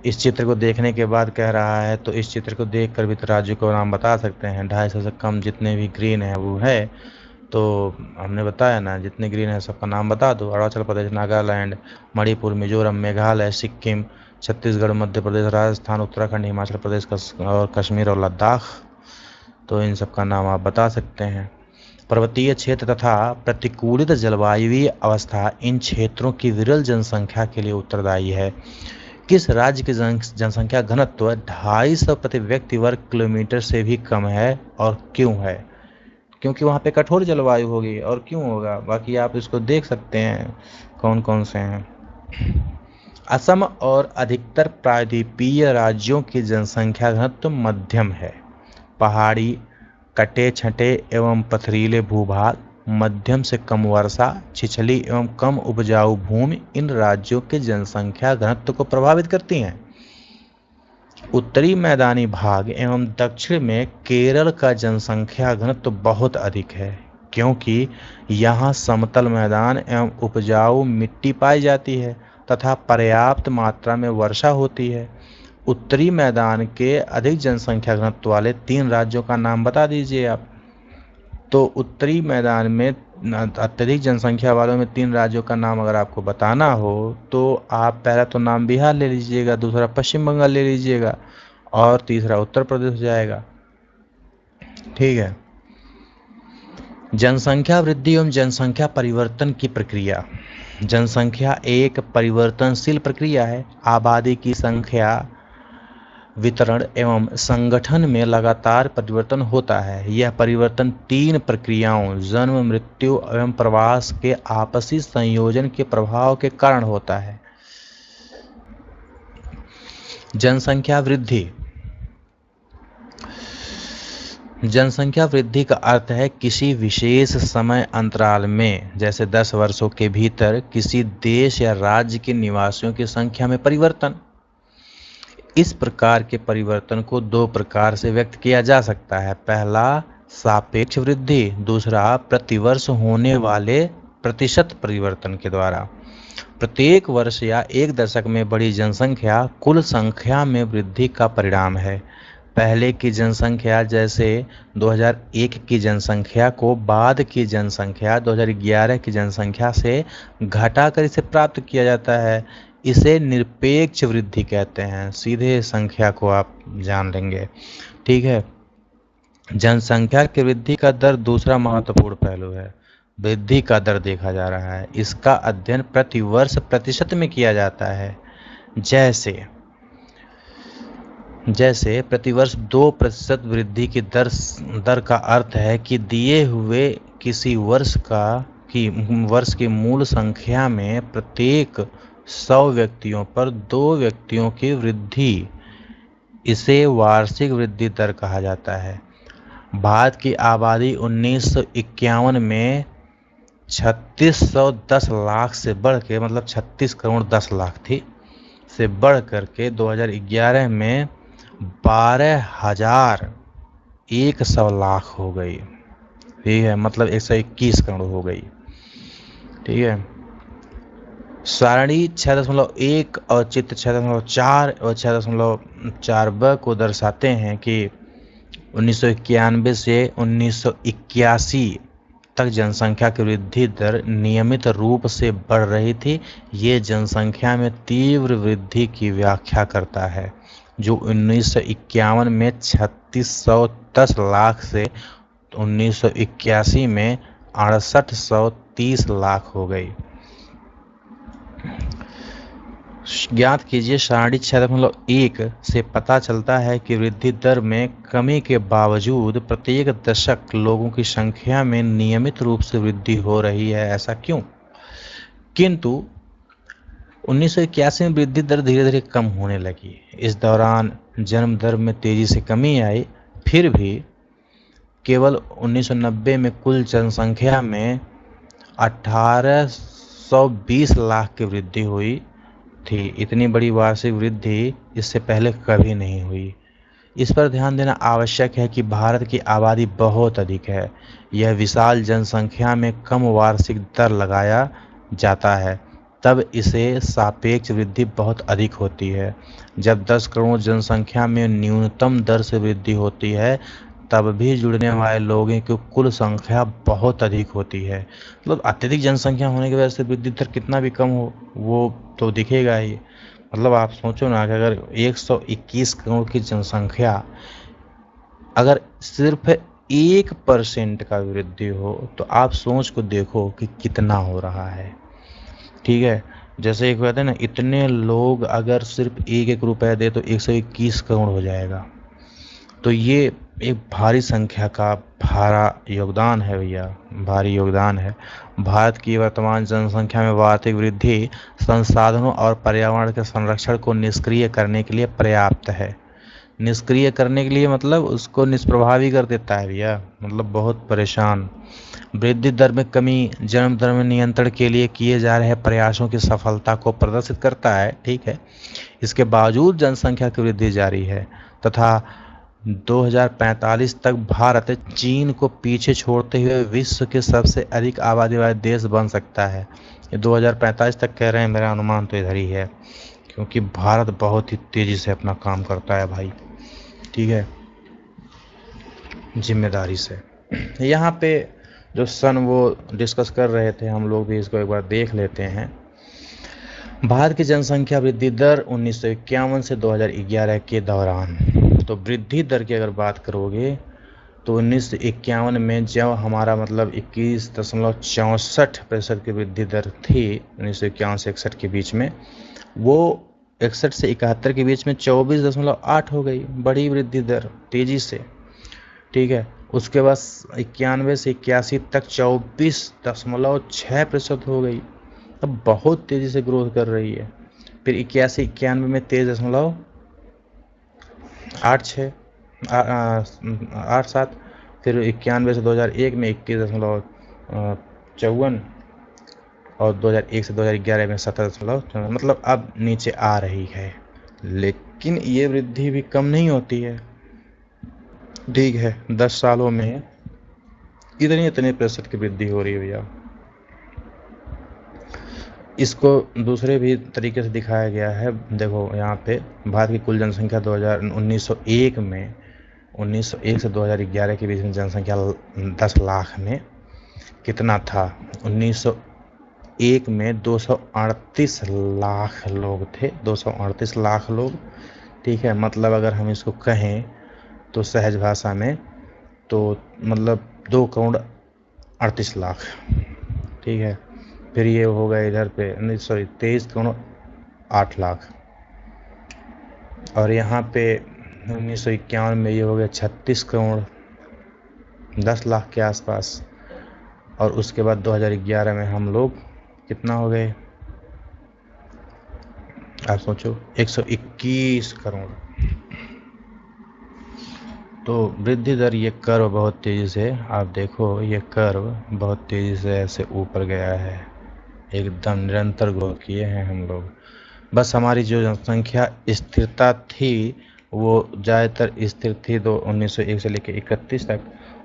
इस चित्र को देखने के बाद कह रहा है, तो इस चित्र को देखकर भी तो राज्यों को नाम बता सकते हैं। 250 से कम जितने भी ग्रीन है वो है, तो हमने बताया ना, जितने ग्रीन है सबका नाम बता दो। अरुणाचल प्रदेश, नागालैंड, मणिपुर, मिजोरम, मेघालय, सिक्किम, छत्तीसगढ़, मध्य प्रदेश, राजस्थान, उत्तराखंड, हिमाचल प्रदेश और कश्मीर और लद्दाख। तो इन सब का नाम आप बता सकते हैं। पर्वतीय क्षेत्र तथा प्रतिकूलित जलवायुवीय अवस्था इन क्षेत्रों की विरल जनसंख्या के लिए उत्तरदायी है। किस राज्य की जनसंख्या घनत्व 250 प्रति व्यक्ति वर्ग किलोमीटर से भी कम है और क्यों है? क्योंकि वहाँ पे कठोर जलवायु होगी। और क्यों होगा, बाकी आप इसको देख सकते हैं कौन कौन से हैं। असम और अधिकतर प्रायद्वीपीय राज्यों की जनसंख्या घनत्व मध्यम है। पहाड़ी, कटे छटे एवं पथरीले भूभाग, मध्यम से कम वर्षा, छिछली एवं कम उपजाऊ भूमि इन राज्यों के जनसंख्या घनत्व को प्रभावित करती हैं। उत्तरी मैदानी भाग एवं दक्षिण में केरल का जनसंख्या घनत्व बहुत अधिक है, क्योंकि यहाँ समतल मैदान एवं उपजाऊ मिट्टी पाई जाती है तथा पर्याप्त मात्रा में वर्षा होती है। उत्तरी मैदान के अधिक जनसंख्या घनत्व वाले 3 राज्यों का नाम बता दीजिए आप। तो उत्तरी मैदान में अत्यधिक जनसंख्या वालों में 3 राज्यों का नाम अगर आपको बताना हो तो आप पहला तो नाम बिहार ले लीजिएगा, दूसरा पश्चिम बंगाल ले लीजिएगा और तीसरा उत्तर प्रदेश हो जाएगा। ठीक है। जनसंख्या वृद्धि एवं जनसंख्या परिवर्तन की प्रक्रिया। जनसंख्या एक परिवर्तनशील प्रक्रिया है। आबादी की संख्या, वितरण एवं संगठन में लगातार परिवर्तन होता है। यह परिवर्तन 3 प्रक्रियाओं जन्म, मृत्यु एवं प्रवास के आपसी संयोजन के प्रभाव के कारण होता है। जनसंख्या वृद्धि। जनसंख्या वृद्धि का अर्थ है किसी विशेष समय अंतराल में, जैसे 10 वर्षों के भीतर, किसी देश या राज्य के निवासियों की संख्या में परिवर्तन। इस प्रकार के परिवर्तन को 2 प्रकार से व्यक्त किया जा सकता है। पहला सापेक्ष वृद्धि, दूसरा प्रतिवर्ष होने वाले प्रतिशत परिवर्तन के द्वारा। प्रत्येक वर्ष या एक दशक में बढ़ी जनसंख्या कुल संख्या में वृद्धि का परिणाम है। पहले की जनसंख्या जैसे 2001 की जनसंख्या को बाद की जनसंख्या 2011 की जनसंख्या से घटाकर इसे प्राप्त किया जाता है। इसे निरपेक्ष वृद्धि कहते हैं। सीधे संख्या को आप जान लेंगे। ठीक है। जनसंख्या की वृद्धि का दर दूसरा महत्वपूर्ण पहलू है। वृद्धि का दर देखा जा रहा है। इसका अध्ययन प्रति वर्ष प्रतिशत में किया जाता है। जैसे प्रतिवर्ष 2% वृद्धि की दर का अर्थ है कि दिए हुए किसी वर्ष की मूल संख्या में प्रत्येक 100 व्यक्तियों पर 2 व्यक्तियों की वृद्धि, इसे वार्षिक वृद्धि दर कहा जाता है। भारत की आबादी 1951 में 3610 लाख से बढ़ के, मतलब 36 करोड़ 10 लाख थी, से बढ़ करके 2011 में 12,100 लाख हो गई। ठीक है, मतलब 121 करोड़ हो गई। ठीक है। सारणी 6.1 और चित्र 6.4 और 6.4b को दर्शाते हैं कि 1991 से 1981 तक जनसंख्या की वृद्धि दर नियमित रूप से बढ़ रही थी। ये जनसंख्या में तीव्र वृद्धि की व्याख्या करता है, जो 1951 में 3610 लाख से 1981 में 6830 लाख हो गई। ज्ञात कीजिए, सारणी 6.1 से पता चलता है कि वृद्धि दर में कमी के बावजूद प्रत्येक दशक लोगों की संख्या में नियमित रूप से वृद्धि हो रही है। ऐसा क्यों? किंतु 1981 में वृद्धि दर धीरे धीरे कम होने लगी। इस दौरान जन्म दर में तेजी से कमी आई। फिर भी केवल 1990 में कुल जनसंख्या में 1820 लाख की वृद्धि हुई थी। इतनी बड़ी वार्षिक वृद्धि इससे पहले कभी नहीं हुई। इस पर ध्यान देना आवश्यक है कि भारत की आबादी बहुत अधिक है। यह विशाल जनसंख्या में कम वार्षिक दर लगाया जाता है, तब इसे सापेक्ष वृद्धि बहुत अधिक होती है। जब 10 करोड़ जनसंख्या में न्यूनतम दर से वृद्धि होती है, तब भी जुड़ने वाले लोगों की कुल संख्या बहुत अधिक होती है। मतलब अत्यधिक जनसंख्या होने की वजह से वृद्धि दर कितना भी कम हो वो तो दिखेगा ही। मतलब आप सोचो ना कि अगर 121 करोड़ की जनसंख्या अगर सिर्फ 1% का वृद्धि हो तो आप सोच को देखो कि कितना हो रहा है। ठीक है, जैसे एक कहते हैं ना, इतने लोग अगर सिर्फ एक एक रुपए दे तो 121 करोड़ हो जाएगा। तो ये एक भारी संख्या का भारा योगदान है भैया, भारी योगदान है। भारत की वर्तमान जनसंख्या में वार्षिक वृद्धि संसाधनों और पर्यावरण के संरक्षण को निष्क्रिय करने के लिए पर्याप्त है। निष्क्रिय करने के लिए मतलब उसको निष्प्रभावी कर देता है भैया, मतलब बहुत परेशान। वृद्धि दर में कमी जन्म दर में नियंत्रण के लिए किए जा रहे प्रयासों की सफलता को प्रदर्शित करता है। ठीक है, इसके बावजूद जनसंख्या की वृद्धि जारी है तथा 2045 तक भारत चीन को पीछे छोड़ते हुए विश्व के सबसे अधिक आबादी वाले देश बन सकता है। ये 2045 तक कह रहे हैं, मेरा अनुमान तो इधर ही है, क्योंकि भारत बहुत ही तेज़ी से अपना काम करता है भाई। ठीक है, जिम्मेदारी से। यहाँ पे जो सन वो डिस्कस कर रहे थे, हम लोग भी इसको एक बार देख लेते हैं। भारत की जनसंख्या वृद्धि दर 1951 से 2011 के दौरान, तो वृद्धि दर की अगर बात करोगे तो 1951 में जब हमारा मतलब 21.64% की वृद्धि दर थी 1951 से 61 के बीच में, वो 61 से 71 के बीच में 24.8 हो गई, बड़ी वृद्धि दर तेज़ी से। ठीक है, उसके बाद 91 से 81 तक 24.6% हो गई, अब बहुत तेज़ी से ग्रोथ कर रही है। फिर 81-91 में 23.86-87, फिर 91 से 2001 में 21.54 और 2001 से 2011 में 17.4, मतलब अब नीचे आ रही है। लेकिन ये वृद्धि भी कम नहीं होती है। ठीक है, 10 सालों में इतने प्रतिशत की वृद्धि हो रही है भैया। इसको दूसरे भी तरीके से दिखाया गया है। देखो यहाँ पे भारत की कुल जनसंख्या 1901 से 2011 के बीच में जनसंख्या 10 लाख में कितना था। 1901 में 238 लाख लोग थे, 238 लाख लोग। ठीक है, मतलब अगर हम इसको कहें तो सहज भाषा में तो मतलब 2.38 करोड़। ठीक है, फिर ये हो गया इधर पे 23.8 लाख, और यहाँ पे 1951 में ये हो गया 36.10 लाख के आसपास। और उसके बाद 2011 में हम लोग कितना हो गए, आप सोचो, 121 करोड़। तो वृद्धि दर, ये कर्व बहुत तेज़ी से, आप देखो ये कर्व बहुत तेज़ी से ऐसे ऊपर गया है, एकदम निरंतर ग्रोथ किए हैं हम लोग। बस हमारी जो जनसंख्या स्थिरता थी वो ज़्यादातर स्थिर थी 1901 से लेकर 31 तक,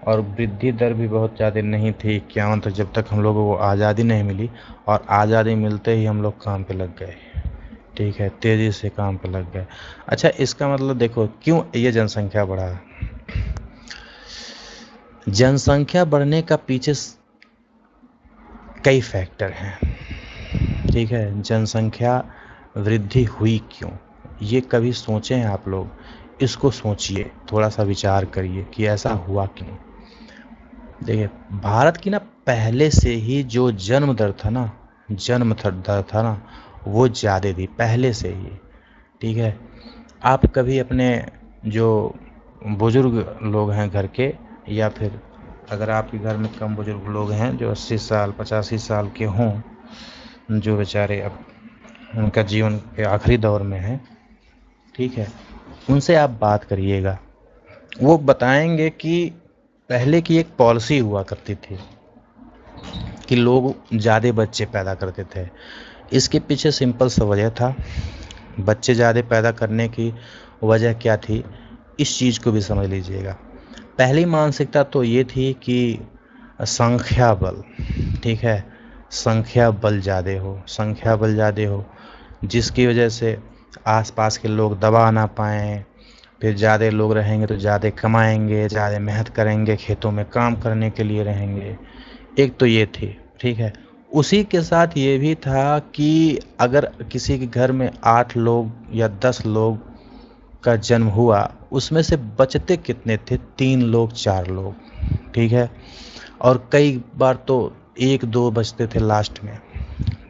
और वृद्धि दर भी बहुत ज़्यादा नहीं थी 51 तक, जब तक हम लोगों को आज़ादी नहीं मिली। और आज़ादी मिलते ही हम लोग काम पे लग गए। ठीक है, तेज़ी से काम पे लग गए। अच्छा, इसका मतलब देखो क्यों ये जनसंख्या बढ़ा। जनसंख्या बढ़ने का पीछे कई फैक्टर हैं। ठीक है, जनसंख्या वृद्धि हुई क्यों, ये कभी सोचे हैं आप लोग? इसको सोचिए, थोड़ा सा विचार करिए कि ऐसा हुआ क्यों। देखिए, भारत की ना पहले से ही जो जन्म दर था ना, वो ज़्यादा थी पहले से ही। ठीक है, आप कभी अपने जो बुजुर्ग लोग हैं घर के, या फिर अगर आपके घर में कम बुजुर्ग लोग हैं जो 80 साल 85 साल के हों, जो बेचारे अब उनका जीवन के आखिरी दौर में है, ठीक है, उनसे आप बात करिएगा, वो बताएंगे कि पहले की एक पॉलिसी हुआ करती थी कि लोग ज़्यादा बच्चे पैदा करते थे। इसके पीछे सिंपल सा वजह था। बच्चे ज़्यादा पैदा करने की वजह क्या थी, इस चीज़ को भी समझ लीजिएगा। पहली मानसिकता तो ये थी कि संख्या बल, ठीक है, संख्या बल ज़्यादा हो, जिसकी वजह से आसपास के लोग दबा ना पाएँ। फिर ज़्यादा लोग रहेंगे तो ज़्यादा कमाएंगे, ज़्यादा मेहनत करेंगे, खेतों में काम करने के लिए रहेंगे। एक तो ये थी। ठीक है, उसी के साथ ये भी था कि अगर किसी के घर में 8 लोग या 10 लोग का जन्म हुआ, उसमें से बचते कितने थे? 3 लोग, 4 लोग, ठीक है। और कई बार तो 1-2 बचते थे लास्ट में,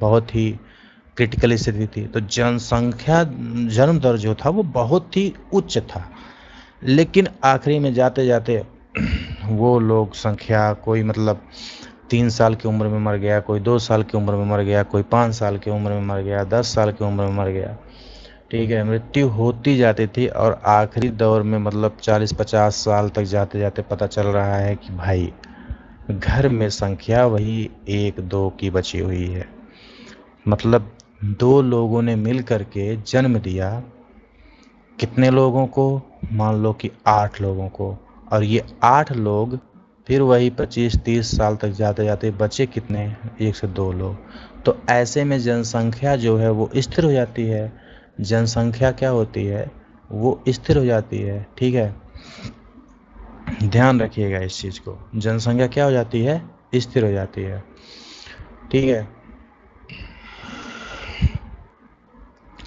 बहुत ही क्रिटिकल स्थिति थी। तो जनसंख्या, जन्म दर जो था वो बहुत ही उच्च था, लेकिन आखिरी में जाते जाते वो लोग संख्या, कोई मतलब 3 साल की उम्र में मर गया, कोई 2 साल की उम्र में मर गया, कोई 5 साल की उम्र में मर गया, 10 साल की उम्र में मर गया, ठीक है। मृत्यु होती जाती थी और आखिरी दौर में मतलब 40-50 साल तक जाते जाते पता चल रहा है कि भाई घर में संख्या वही 1-2 की बची हुई है। मतलब 2 लोगों ने मिल करके जन्म दिया कितने लोगों को? मान लो कि 8 लोगों को। और ये 8 लोग फिर वही 25-30 साल तक जाते जाते बचे कितने? 1 से 2 लोग। तो ऐसे में जनसंख्या जो है वो स्थिर हो जाती है। जनसंख्या क्या होती है? वो स्थिर हो जाती है, ठीक है। ध्यान रखिएगा इस चीज़ को, जनसंख्या क्या हो जाती है? स्थिर हो जाती है, ठीक है।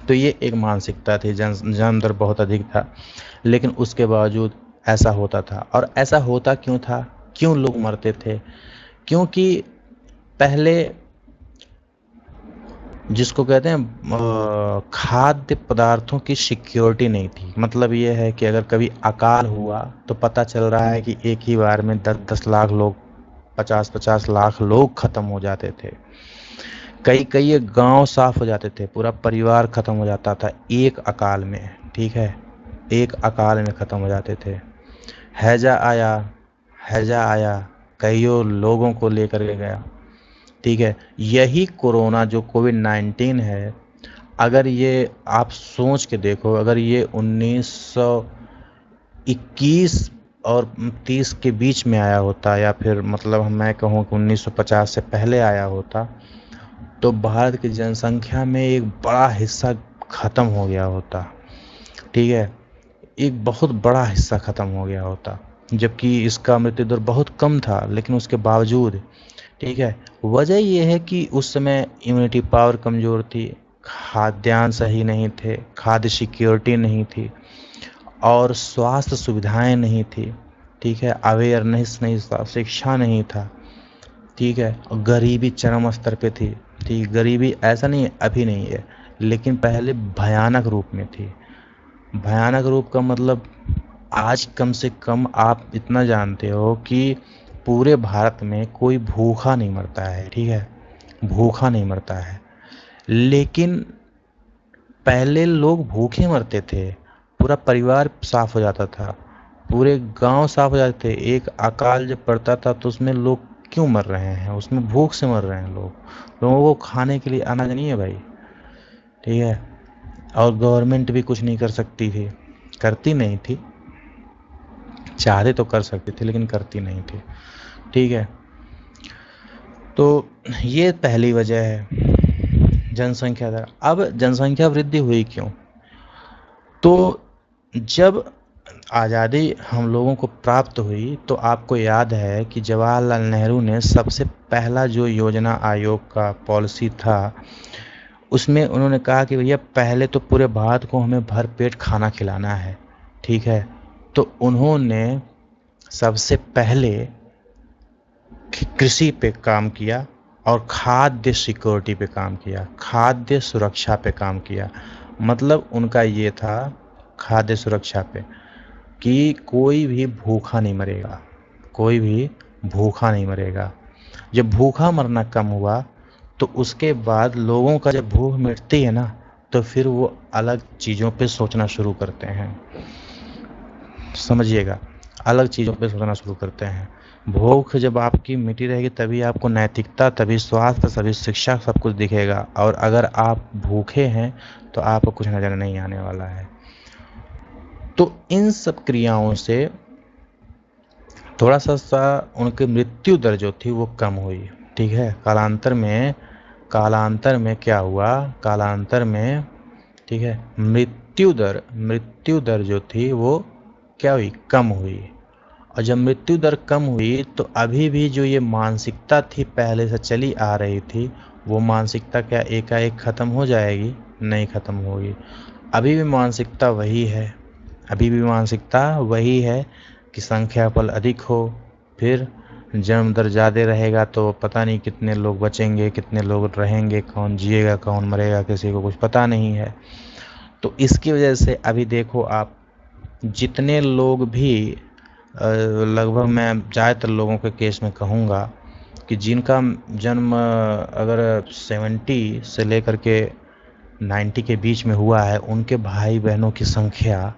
तो ये एक मानसिकता थी, जन्म दर बहुत अधिक था, लेकिन उसके बावजूद ऐसा होता था। और ऐसा होता क्यों था? क्यों लोग मरते थे? क्योंकि पहले जिसको कहते हैं खाद्य पदार्थों की सिक्योरिटी नहीं थी। मतलब ये है कि अगर कभी अकाल हुआ तो पता चल रहा है कि एक ही बार में 10-10 लाख लोग, 50-50 लाख लोग खत्म हो जाते थे। कई कई गांव साफ हो जाते थे, पूरा परिवार खत्म हो जाता था एक अकाल में, ठीक है। एक अकाल में खत्म हो जाते थे। हैजा आया, हैजा आया, कईयों लोगों को लेकर के गया, ठीक है। यही कोरोना जो कोविड-19 है, अगर ये आप सोच के देखो, अगर ये 1921 और 30 के बीच में आया होता, या फिर मतलब मैं कहूँ कि 1950 से पहले आया होता, तो भारत की जनसंख्या में एक बड़ा हिस्सा ख़त्म हो गया होता, ठीक है। एक बहुत बड़ा हिस्सा ख़त्म हो गया होता, जबकि इसका मृत्यु दर बहुत कम था, लेकिन उसके बावजूद, ठीक है। वजह ये है कि उस समय इम्यूनिटी पावर कमज़ोर थी, खाद्यान्न सही नहीं थे, खाद्य सिक्योरिटी नहीं थी, और स्वास्थ्य सुविधाएं नहीं थी, ठीक है। अवेयरनेस नहीं था, शिक्षा नहीं था, ठीक है। और गरीबी चरम स्तर पे थी, ठीक। गरीबी ऐसा नहीं है अभी नहीं है, लेकिन पहले भयानक रूप में थी। भयानक रूप का मतलब, आज कम से कम आप इतना जानते हो कि पूरे भारत में कोई भूखा नहीं मरता है, ठीक है। भूखा नहीं मरता है, लेकिन पहले लोग भूखे मरते थे, पूरा परिवार साफ हो जाता था, पूरे गांव साफ हो जाते थे। एक अकाल जब पड़ता था तो उसमें लोग क्यों मर रहे हैं? उसमें भूख से मर रहे हैं लोग। लोगों को खाने के लिए अनाज नहीं है भाई, ठीक है। और गवर्नमेंट भी कुछ नहीं कर सकती थी, करती नहीं थी, चाहते तो कर सकती थी लेकिन करती नहीं थी, ठीक है। तो ये पहली वजह है जनसंख्या दर। अब जनसंख्या वृद्धि हुई क्यों? तो जब आज़ादी हम लोगों को प्राप्त हुई तो आपको याद है कि जवाहरलाल नेहरू ने सबसे पहला जो योजना आयोग का पॉलिसी था, उसमें उन्होंने कहा कि भैया पहले तो पूरे भारत को हमें भरपेट खाना खिलाना है, ठीक है। तो उन्होंने सबसे पहले कृषि पे काम किया और खाद्य सिक्योरिटी पे काम किया, खाद्य सुरक्षा पे काम किया। मतलब उनका ये था खाद्य सुरक्षा पे, कि कोई भी भूखा नहीं मरेगा, कोई भी भूखा नहीं मरेगा। जब भूखा मरना कम हुआ तो उसके बाद लोगों का जब भूख मिटती है ना, तो फिर वो अलग चीज़ों पे सोचना शुरू करते हैं। समझिएगा, अलग चीज़ों पे सोचना शुरू करते हैं। भूख जब आपकी मिटी रहेगी तभी आपको नैतिकता, तभी स्वास्थ्य, तभी शिक्षा, सब कुछ दिखेगा। और अगर आप भूखे हैं तो आपको कुछ नज़र नहीं आने वाला है। तो इन सब क्रियाओं से थोड़ा सा उनकी मृत्यु दर जो थी वो कम हुई, ठीक है। कालांतर में क्या हुआ? कालांतर में, ठीक है, मृत्यु दर जो थी वो क्या हुई? कम हुई। और जब मृत्यु दर कम हुई तो अभी भी जो ये मानसिकता थी पहले से चली आ रही थी, वो मानसिकता क्या एकाएक ख़त्म हो जाएगी? नहीं ख़त्म होगी। अभी भी मानसिकता वही है, अभी भी मानसिकता वही है कि संख्या फल अधिक हो, फिर जन्म दर ज़्यादा रहेगा तो पता नहीं कितने लोग बचेंगे, कितने लोग रहेंगे, कौन जिएगा कौन मरेगा किसी को कुछ पता नहीं है। तो इसकी वजह से अभी देखो आप, जितने लोग भी लगभग मैं ज़्यादातर लोगों के केस में कहूँगा कि जिनका जन्म अगर 70 से लेकर के 90 के बीच में हुआ है, उनके भाई बहनों की संख्या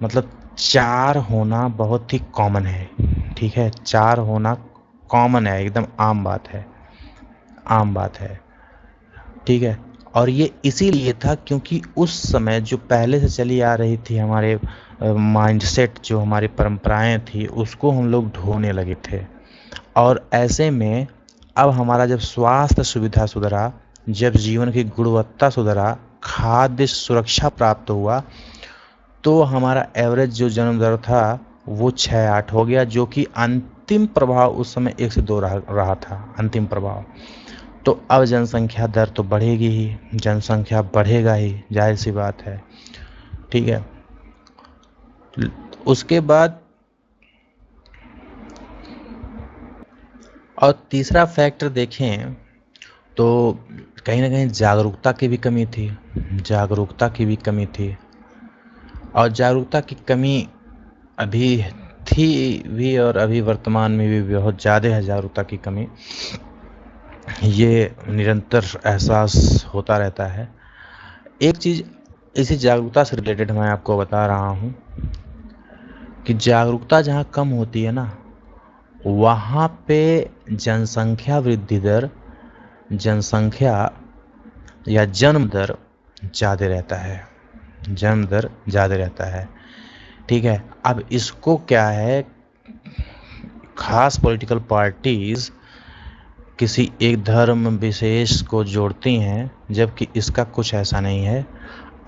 मतलब 4 होना बहुत ही कॉमन है। ठीक है, 4 होना कॉमन है, एकदम आम बात है, आम बात है। ठीक है, और ये इसीलिए था क्योंकि उस समय जो पहले से चली आ रही थी हमारे माइंडसेट, जो हमारी परंपराएं थी, उसको हम लोग ढोने लगे थे। और ऐसे में अब हमारा जब स्वास्थ्य सुविधा सुधरा, जब जीवन की गुणवत्ता सुधरा, खाद्य सुरक्षा प्राप्त हुआ, तो हमारा एवरेज जो जन्म दर था वो 6-8 हो गया, जो कि अंतिम प्रभाव उस समय 1 से 2 रहा था, अंतिम प्रभाव। तो अब जनसंख्या दर तो बढ़ेगी ही, जनसंख्या बढ़ेगा ही, जाहिर सी बात है। ठीक है, उसके बाद और तीसरा फैक्टर देखें तो कहीं ना कहीं जागरूकता की भी कमी थी, जागरूकता की भी कमी थी। और जागरूकता की कमी अभी थी भी और अभी वर्तमान में भी बहुत ज़्यादा है जागरूकता की कमी, ये निरंतर एहसास होता रहता है। एक चीज़ इसी जागरूकता से रिलेटेड मैं आपको बता रहा हूँ कि जागरूकता जहाँ कम होती है ना, वहाँ पे जनसंख्या वृद्धि दर, जनसंख्या या जन्म दर ज़्यादा रहता है, जन्म दर ज़्यादा रहता है। ठीक है, अब इसको क्या है, खास पॉलिटिकल पार्टीज़ किसी एक धर्म विशेष को जोड़ती हैं, जबकि इसका कुछ ऐसा नहीं है।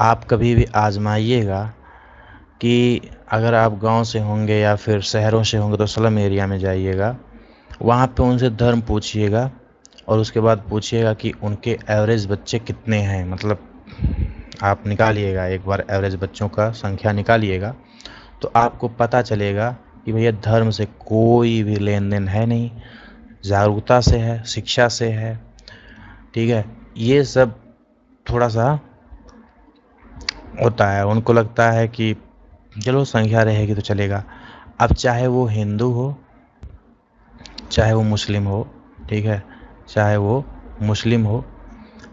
आप कभी भी आजमाइएगा कि अगर आप गांव से होंगे या फिर शहरों से होंगे तो स्लम एरिया में जाइएगा, वहाँ पे उनसे धर्म पूछिएगा और उसके बाद पूछिएगा कि उनके एवरेज बच्चे कितने हैं। मतलब आप निकालिएगा एक बार, एवरेज बच्चों का संख्या निकालिएगा तो आपको पता चलेगा कि भैया धर्म से कोई भी लेन देन है नहीं, जागरूकता से है, शिक्षा से है। ठीक है, ये सब थोड़ा सा होता है, उनको लगता है कि चलो संख्या रहेगी तो चलेगा। अब चाहे वो हिंदू हो, चाहे वो मुस्लिम हो, ठीक है, चाहे वो मुस्लिम हो,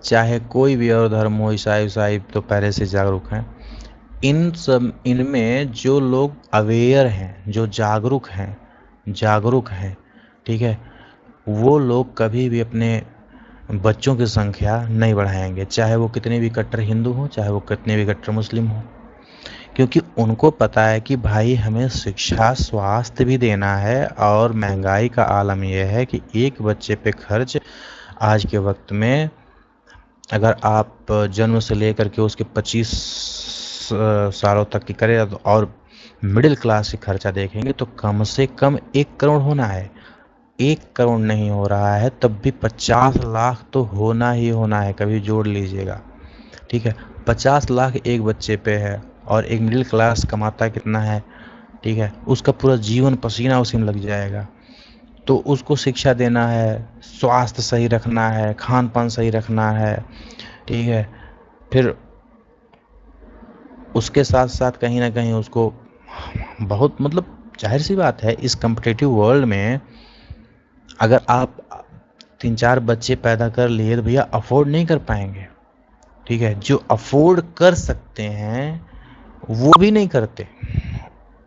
चाहे कोई भी और धर्म हो, ईसाई तो पहले से जागरूक हैं। इनमें जो लोग अवेयर हैं, जो जागरूक हैं, ठीक है, वो लोग कभी भी अपने बच्चों की संख्या नहीं बढ़ाएंगे, चाहे वो कितने भी कट्टर हिंदू हो, चाहे वो कितने भी कट्टर मुस्लिम हो, क्योंकि उनको पता है कि भाई हमें शिक्षा स्वास्थ्य भी देना है। और महंगाई का आलम यह है कि एक बच्चे पे खर्च आज के वक्त में, अगर आप जन्म से लेकर के उसके 25 सालों तक की करें और मिडिल क्लास से खर्चा देखेंगे तो कम से कम 1 करोड़ होना है। 1 करोड़ नहीं हो रहा है तब भी 50 लाख तो होना ही होना है, कभी जोड़ लीजिएगा। ठीक है, 50 लाख एक बच्चे पे है और एक मिडिल क्लास कमाता कितना है, ठीक है, उसका पूरा जीवन पसीना उसी में लग जाएगा। तो उसको शिक्षा देना है, स्वास्थ्य सही रखना है, खान पान सही रखना है, ठीक है, फिर उसके साथ साथ कहीं ना कहीं उसको बहुत, मतलब जाहिर सी बात है इस कम्पिटिटिव वर्ल्ड में अगर आप 3-4 बच्चे पैदा कर लिए तो भैया अफोर्ड नहीं कर पाएंगे। ठीक है, जो अफोर्ड कर सकते हैं वो भी नहीं करते,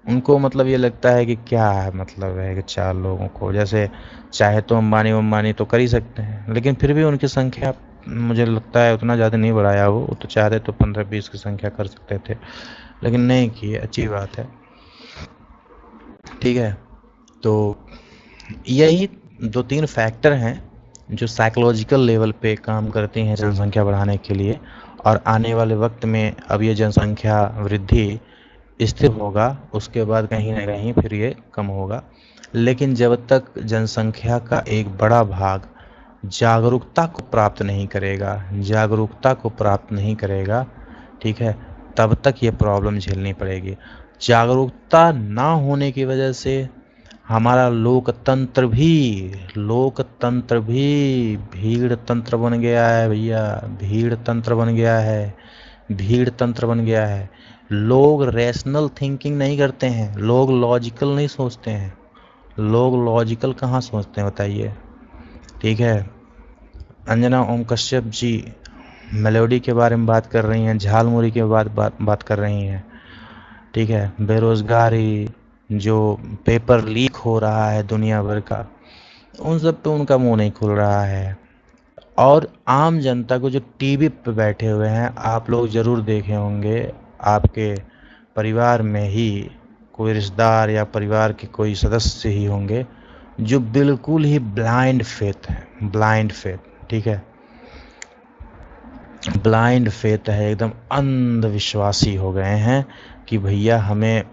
उनको मतलब ये लगता है कि क्या है, मतलब है कि 4 लोगों को, जैसे चाहे तो अंबानी तो कर ही सकते हैं, लेकिन फिर भी उनकी संख्या मुझे लगता है उतना ज़्यादा नहीं बढ़ाया, वो तो चाहते तो 15-20 की संख्या कर सकते थे, लेकिन नहीं की, अच्छी बात है। ठीक है, तो यही 2-3 फैक्टर हैं जो साइकोलॉजिकल लेवल पे काम करते हैं जनसंख्या बढ़ाने के लिए। और आने वाले वक्त में अब ये जनसंख्या वृद्धि स्थिर होगा, उसके बाद कहीं ना कहीं फिर ये कम होगा। लेकिन जब तक जनसंख्या का एक बड़ा भाग जागरूकता को प्राप्त नहीं करेगा, जागरूकता को प्राप्त नहीं करेगा, ठीक है, तब तक ये प्रॉब्लम झेलनी पड़ेगी। जागरूकता ना होने की वजह से हमारा लोकतंत्र भी भीड़ तंत्र बन गया है भैया, भीड़ तंत्र बन गया है, भीड़ तंत्र बन गया है। लोग रैशनल थिंकिंग नहीं करते हैं, लोग लॉजिकल नहीं सोचते हैं। लोग लॉजिकल कहाँ सोचते हैं बताइए। ठीक है, अंजना ओम कश्यप जी मेलोडी के बारे में बात कर रही हैं, झालमुरी के बात कर रही हैं। ठीक है, बेरोजगारी, जो पेपर लीक हो रहा है दुनिया भर का, उन सब पे उनका मुंह नहीं खुल रहा है। और आम जनता को जो टीवी पे बैठे हुए हैं, आप लोग ज़रूर देखे होंगे, आपके परिवार में ही कोई रिश्तेदार या परिवार के कोई सदस्य ही होंगे जो बिल्कुल ही ब्लाइंड फेथ है, ब्लाइंड फेथ, ठीक है, ब्लाइंड फेथ है, एकदम अंधविश्वासी हो गए हैं कि भैया हमें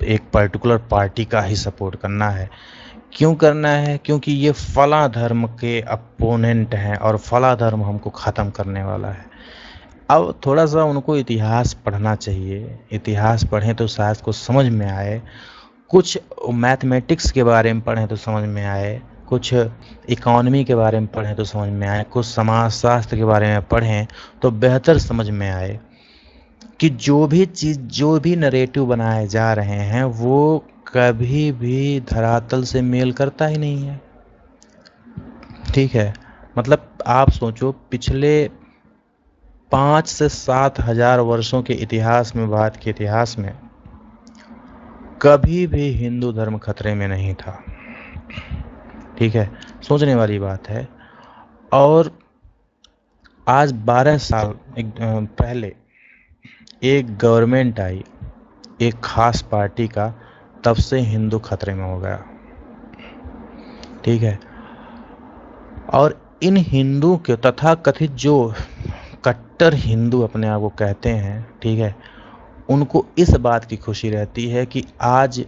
एक पर्टिकुलर पार्टी का ही सपोर्ट करना है। क्यों करना है? क्योंकि ये फला धर्म के अपोनेंट हैं और फला धर्म हमको ख़त्म करने वाला है। अब थोड़ा सा उनको इतिहास पढ़ना चाहिए, इतिहास पढ़ें तो शायद को समझ में आए, कुछ मैथमेटिक्स के बारे में पढ़ें तो समझ में आए, कुछ इकोनॉमी के बारे में पढ़ें तो समझ में आए, कुछ समाजशास्त्र के बारे में पढ़ें तो बेहतर समझ में आए कि जो भी चीज़, जो भी नरेटिव बनाए जा रहे हैं वो कभी भी धरातल से मेल करता ही नहीं है। ठीक है, मतलब आप सोचो, पिछले 5 से 7 हजार वर्षों के इतिहास में, भारत के इतिहास में कभी भी हिंदू धर्म खतरे में नहीं था। ठीक है, सोचने वाली बात है। और आज 12 साल पहले एक गवर्नमेंट आई एक खास पार्टी का, तब से हिंदू खतरे में हो गया। ठीक है, और इन हिंदू के तथाकथित जो कट्टर हिंदू अपने आप को कहते हैं, ठीक है, उनको इस बात की खुशी रहती है कि आज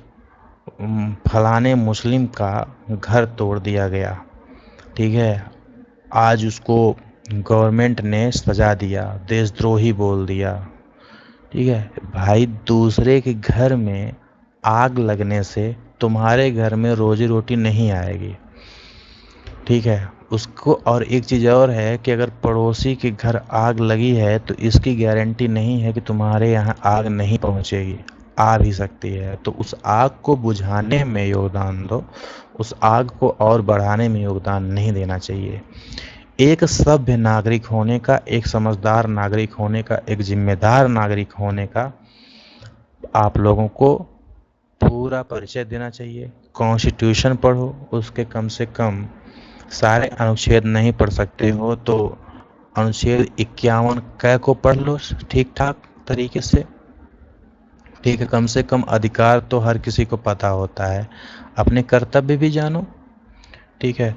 फलाने मुस्लिम का घर तोड़ दिया गया। ठीक है, आज उसको गवर्नमेंट ने सजा दिया, देशद्रोही बोल दिया। ठीक है भाई, दूसरे के घर में आग लगने से तुम्हारे घर में रोजी रोटी नहीं आएगी। ठीक है, उसको, और एक चीज़ और है कि अगर पड़ोसी के घर आग लगी है तो इसकी गारंटी नहीं है कि तुम्हारे यहाँ आग नहीं पहुँचेगी, आ भी सकती है। तो उस आग को बुझाने में योगदान दो, उस आग को और बढ़ाने में योगदान नहीं देना चाहिए। एक सभ्य नागरिक होने का, एक समझदार नागरिक होने का, एक जिम्मेदार नागरिक होने का आप लोगों को पूरा परिचय देना चाहिए। कॉन्स्टिट्यूशन पढ़ो, उसके कम से कम सारे अनुच्छेद नहीं पढ़ सकते हो तो अनुच्छेद 51 क को पढ़ लो ठीक ठाक तरीके से। ठीक है, कम से कम अधिकार तो हर किसी को पता होता है, अपने कर्तव्य भी जानो। ठीक है,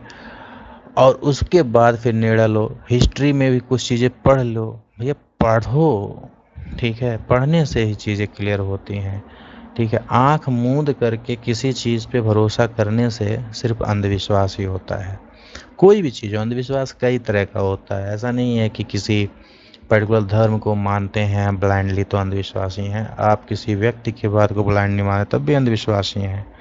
और उसके बाद फिर निर्णय लो। हिस्ट्री में भी कुछ चीज़ें पढ़ लो भैया, पढ़ो। ठीक है, पढ़ने से ही चीज़ें क्लियर होती हैं। ठीक है, आंख मूंद करके किसी चीज़ पे भरोसा करने से सिर्फ अंधविश्वास ही होता है। कोई भी चीज़ हो, अंधविश्वास कई तरह का होता है, ऐसा नहीं है कि किसी पर्टिकुलर धर्म को मानते हैं ब्लाइंडली तो अंधविश्वासी हैं। आप किसी व्यक्ति की बात को ब्लाइंडली माने तब भी अंधविश्वासी हैं।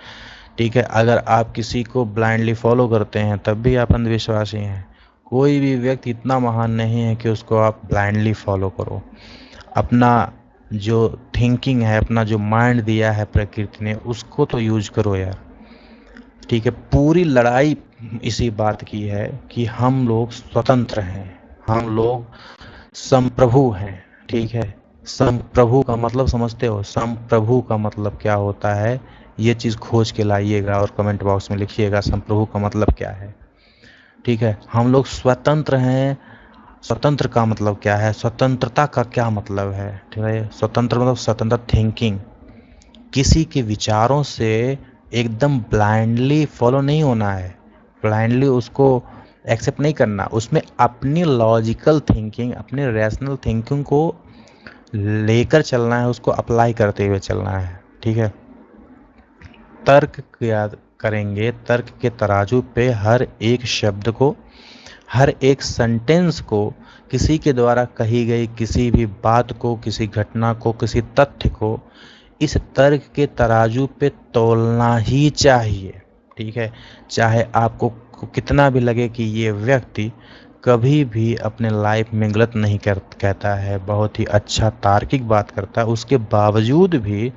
ठीक है, अगर आप किसी को ब्लाइंडली फॉलो करते हैं तब भी आप अंधविश्वासी हैं। कोई भी व्यक्ति इतना महान नहीं है कि उसको आप ब्लाइंडली फॉलो करो। अपना जो थिंकिंग है, अपना जो माइंड दिया है प्रकृति ने, उसको तो यूज करो यार। ठीक है, पूरी लड़ाई इसी बात की है कि हम लोग स्वतंत्र हैं, हम लोग संप्रभु हैं। ठीक है, संप्रभु का मतलब समझते हो? संप्रभु का मतलब क्या होता है, ये चीज़ खोज के लाइएगा और कमेंट बॉक्स में लिखिएगा संप्रभु का मतलब क्या है। ठीक है, हम लोग स्वतंत्र हैं। स्वतंत्र का मतलब क्या है, स्वतंत्रता का क्या मतलब है? ठीक है, स्वतंत्र मतलब स्वतंत्र थिंकिंग, किसी के विचारों से एकदम ब्लाइंडली फॉलो नहीं होना है, ब्लाइंडली उसको एक्सेप्ट नहीं करना, उसमें अपनी लॉजिकल थिंकिंग, अपने रैशनल थिंकिंग को लेकर चलना है, उसको अप्लाई करते हुए चलना है। ठीक है, तर्क किया करेंगे, तर्क के तराजू पे हर एक शब्द को, हर एक सेंटेंस को, किसी के द्वारा कही गई किसी भी बात को, किसी घटना को, किसी तथ्य को इस तर्क के तराजू पे तौलना ही चाहिए। ठीक है, चाहे आपको कितना भी लगे कि ये व्यक्ति कभी भी अपने लाइफ में गलत नहीं कहता है, बहुत ही अच्छा तार्किक बात करता है, उसके बावजूद भी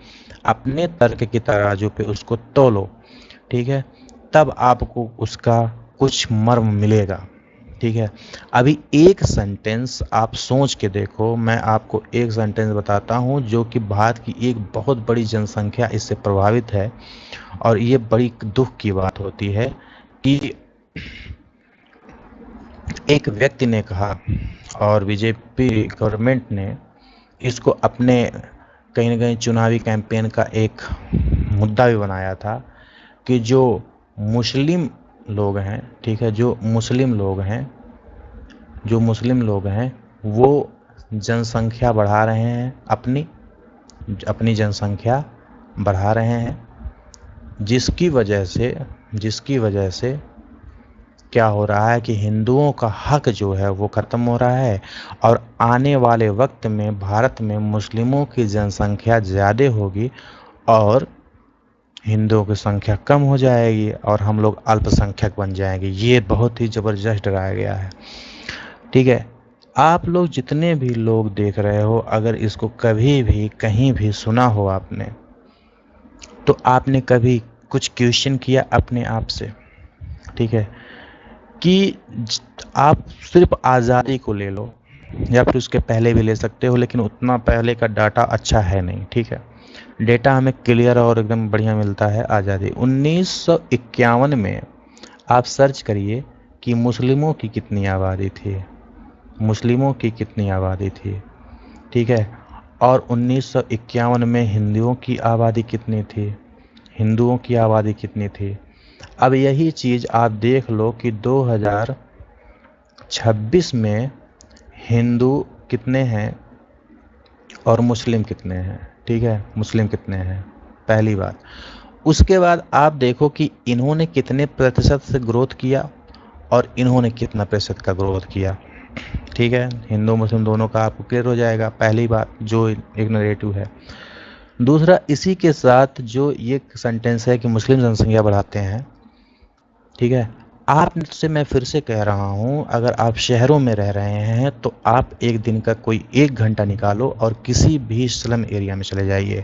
अपने तर्क के तराजू पे उसको तौलो। ठीक है, तब आपको उसका कुछ मर्म मिलेगा। ठीक है, अभी एक सेंटेंस आप सोच के देखो, मैं आपको एक सेंटेंस बताता हूँ जो कि भारत की एक बहुत बड़ी जनसंख्या इससे प्रभावित है, और ये बड़ी दुख की बात होती है कि एक व्यक्ति ने कहा, और बीजेपी गवर्नमेंट ने इसको अपने कहीं ना कहीं चुनावी कैंपेन का एक मुद्दा भी बनाया था, कि जो मुस्लिम लोग हैं, ठीक है, जो मुस्लिम लोग हैं वो जनसंख्या बढ़ा रहे हैं, अपनी जनसंख्या बढ़ा रहे हैं, जिसकी वजह से क्या हो रहा है कि हिंदुओं का हक जो है वो ख़त्म हो रहा है, और आने वाले वक्त में भारत में मुस्लिमों की जनसंख्या ज़्यादा होगी और हिंदुओं की संख्या कम हो जाएगी और हम लोग अल्पसंख्यक बन जाएंगे। ये बहुत ही ज़बरदस्त डराया गया है। ठीक है, आप लोग जितने भी लोग देख रहे हो, अगर इसको कभी भी कहीं भी सुना हो आपने, तो आपने कभी कुछ क्वेश्चन किया अपने आप से? ठीक है, कि आप सिर्फ आज़ादी को ले लो, या फिर उसके पहले भी ले सकते हो, लेकिन उतना पहले का डाटा अच्छा है नहीं। ठीक है, डेटा हमें क्लियर और एकदम बढ़िया मिलता है आज़ादी 1951 में। आप सर्च करिए कि मुस्लिमों की कितनी आबादी थी, ठीक है, और 1951 में हिंदुओं की आबादी कितनी थी। अब यही चीज़ आप देख लो कि 2026 में हिंदू कितने हैं और मुस्लिम कितने हैं। ठीक है, मुस्लिम कितने हैं, पहली बात। उसके बाद आप देखो कि इन्होंने कितने प्रतिशत से ग्रोथ किया और इन्होंने कितना प्रतिशत का ग्रोथ किया। ठीक है, हिंदू मुस्लिम दोनों का आपको क्लियर हो जाएगा, पहली बात जो एक नरेटिव है। दूसरा, इसी के साथ जो ये सेंटेंस है कि मुस्लिम जनसंख्या बढ़ाते हैं, ठीक है, आपसे मैं फिर से कह रहा हूँ, अगर आप शहरों में रह रहे हैं तो आप एक दिन का कोई 1 घंटा निकालो और किसी भी स्लम एरिया में चले जाइए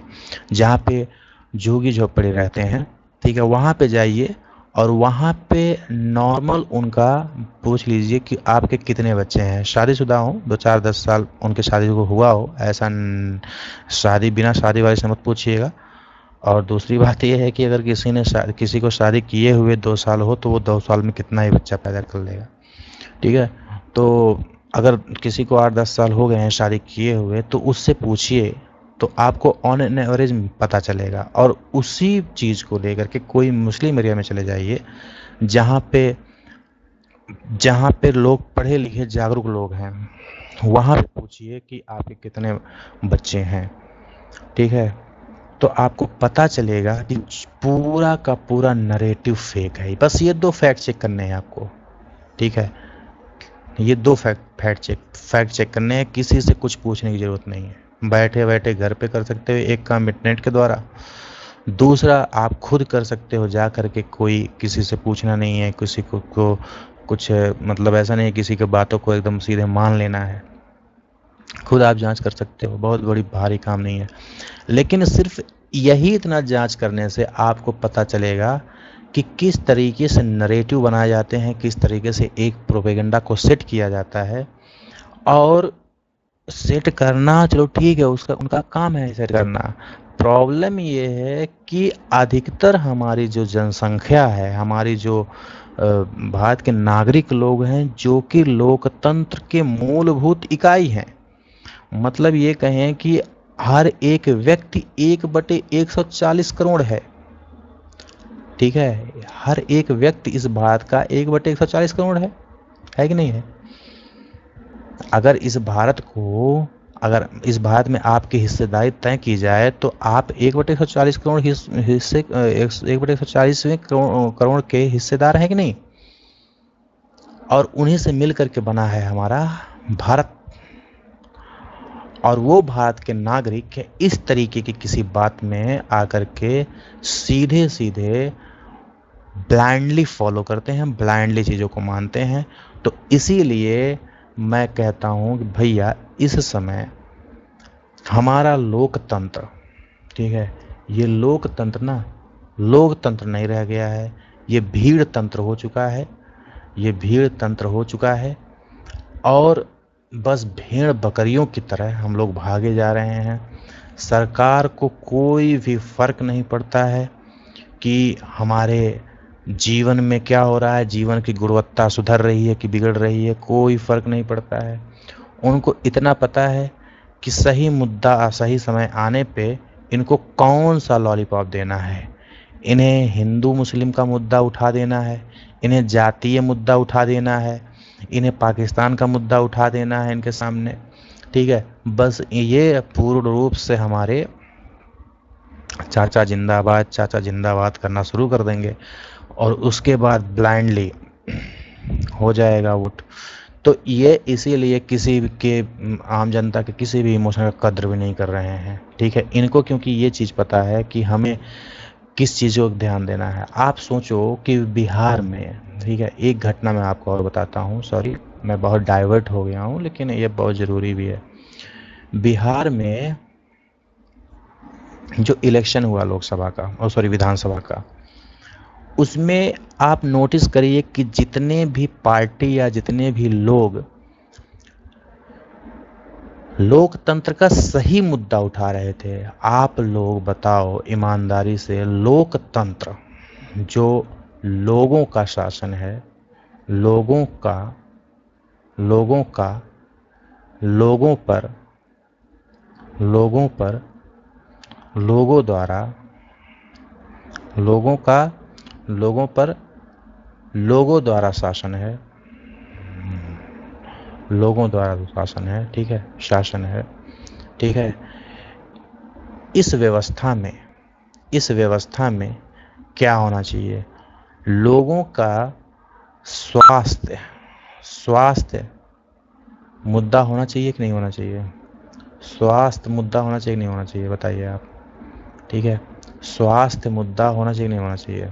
जहाँ पे झुग्गी झोपड़ी रहते हैं। ठीक है, वहाँ पे जाइए और वहाँ पे नॉर्मल उनका पूछ लीजिए कि आपके कितने बच्चे हैं, शादीशुदा हो, 2-4-10 साल उनके शादी को हुआ हो, ऐसा शादी बिना शादी वाले से मत पूछिएगा। और दूसरी बात यह है कि अगर किसी को शादी किए हुए 2 साल हो तो वो 2 साल में कितना ही बच्चा पैदा कर लेगा। ठीक है, तो अगर किसी को 8-10 साल हो गए हैं शादी किए हुए, तो उससे पूछिए, तो आपको ऑन एन एवरेज पता चलेगा। और उसी चीज़ को लेकर के कोई मुस्लिम एरिया में चले जाइए जहाँ पे लोग पढ़े लिखे जागरूक लोग हैं, वहाँ पे पूछिए कि आपके कितने बच्चे हैं। ठीक है, तो आपको पता चलेगा कि पूरा का पूरा नरेटिव फेक है। बस ये 2 फैक्ट चेक करने हैं आपको। ठीक है, ये 2 फैक्ट चेक करने हैं, किसी से कुछ पूछने की ज़रूरत नहीं है, बैठे बैठे घर पे कर सकते हो। एक काम इंटरनेट के द्वारा, दूसरा आप खुद कर सकते हो जा करके, कोई किसी से पूछना नहीं है, किसी को कुछ मतलब ऐसा नहीं है किसी की बातों को एकदम सीधे मान लेना है, खुद आप जांच कर सकते हो, बहुत बड़ी भारी काम नहीं है। लेकिन सिर्फ यही इतना जांच करने से आपको पता चलेगा कि किस तरीके से नरेटिव बनाए जाते हैं, किस तरीके से एक प्रोपेगेंडा को सेट किया जाता है। और सेट करना चलो ठीक है, उनका काम है सेट करना। प्रॉब्लम ये है कि अधिकतर हमारी जो जनसंख्या है, हमारी जो भारत के नागरिक लोग हैं, जो कि लोकतंत्र के मूलभूत इकाई हैं, मतलब ये कहें कि हर एक व्यक्ति 1/140 करोड़ है। ठीक है, हर एक व्यक्ति इस भारत का 1/140 करोड़ है कि नहीं है? अगर इस भारत को अगर इस भारत में आपकी हिस्सेदारी तय की जाए तो आप 1/140 करोड़ हिस्से 1/140 करोड़ के हिस्सेदार हैं कि नहीं। और उन्हीं से मिल करके बना है हमारा भारत। और वो भारत के नागरिक इस तरीके की किसी बात में आकर के सीधे सीधे ब्लाइंडली फॉलो करते हैं, ब्लाइंडली चीज़ों को मानते हैं। तो इसीलिए मैं कहता हूँ कि भैया इस समय हमारा लोकतंत्र, ठीक है, ये लोकतंत्र ना लोकतंत्र नहीं रह गया है, ये भीड़ तंत्र हो चुका है, ये भीड़ तंत्र हो चुका है। और बस भेड़ बकरियों की तरह हम लोग भागे जा रहे हैं। सरकार को कोई भी फर्क नहीं पड़ता है कि हमारे जीवन में क्या हो रहा है, जीवन की गुणवत्ता सुधर रही है कि बिगड़ रही है, कोई फर्क नहीं पड़ता है। उनको इतना पता है कि सही मुद्दा सही समय आने पे इनको कौन सा लॉलीपॉप देना है। इन्हें हिंदू मुस्लिम का मुद्दा उठा देना है, इन्हें जातीय मुद्दा उठा देना है, इन्हें पाकिस्तान का मुद्दा उठा देना है इनके सामने, ठीक है। बस ये पूर्ण रूप से हमारे चाचा जिंदाबाद, चाचा जिंदाबाद करना शुरू कर देंगे और उसके बाद ब्लाइंडली हो जाएगा वोट। तो ये इसीलिए किसी के आम जनता के किसी भी इमोशन का कद्र भी नहीं कर रहे हैं, ठीक है। इनको क्योंकि ये चीज़ पता है कि हमें किस चीज़ों को ध्यान देना है। आप सोचो कि बिहार में, ठीक है, एक घटना मैं आपको और बताता हूँ, सॉरी मैं बहुत डाइवर्ट हो गया हूँ लेकिन ये बहुत ज़रूरी भी है। बिहार में जो इलेक्शन हुआ लोकसभा का और सॉरी विधानसभा का, उसमें आप नोटिस करिए कि जितने भी पार्टी या जितने भी लोग लोकतंत्र का सही मुद्दा उठा रहे थे, आप लोग बताओ ईमानदारी से, लोकतंत्र जो लोगों का शासन है, लोगों का लोगों का लोगों पर लोगों पर लोगों द्वारा लोगों का लोगों पर लोगों द्वारा शासन है, लोगों द्वारा शासन है, ठीक है, शासन है, ठीक है। इस व्यवस्था में क्या होना चाहिए, लोगों का स्वास्थ्य मुद्दा होना चाहिए कि नहीं होना चाहिए, स्वास्थ्य मुद्दा होना चाहिए कि नहीं होना चाहिए, बताइए आप, ठीक है। स्वास्थ्य मुद्दा होना चाहिए नहीं होना चाहिए,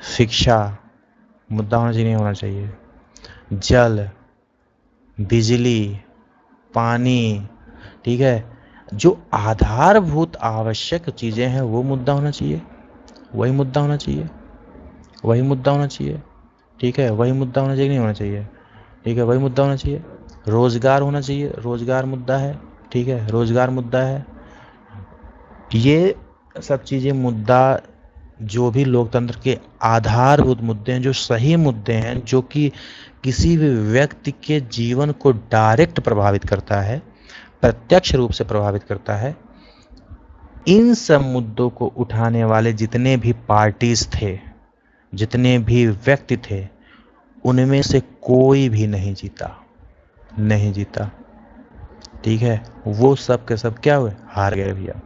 शिक्षा मुद्दा होना चाहिए नहीं होना चाहिए, जल बिजली पानी, ठीक है, जो आधारभूत आवश्यक चीज़ें हैं वो मुद्दा होना चाहिए, वही मुद्दा होना चाहिए, वही मुद्दा होना चाहिए, ठीक है, वही मुद्दा होना चाहिए नहीं होना चाहिए, ठीक है, वही मुद्दा होना चाहिए। रोज़गार होना चाहिए, रोज़गार मुद्दा है, ठीक है, रोज़गार मुद्दा है। ये सब चीज़ें मुद्दा जो भी लोकतंत्र के आधारभूत मुद्दे हैं, जो सही मुद्दे हैं, जो कि किसी भी व्यक्ति के जीवन को डायरेक्ट प्रभावित करता है, प्रत्यक्ष रूप से प्रभावित करता है, इन सब मुद्दों को उठाने वाले जितने भी पार्टीज थे, जितने भी व्यक्ति थे, उनमें से कोई भी नहीं जीता, ठीक है। वो सब के सब क्या हुए, हार गए भैया।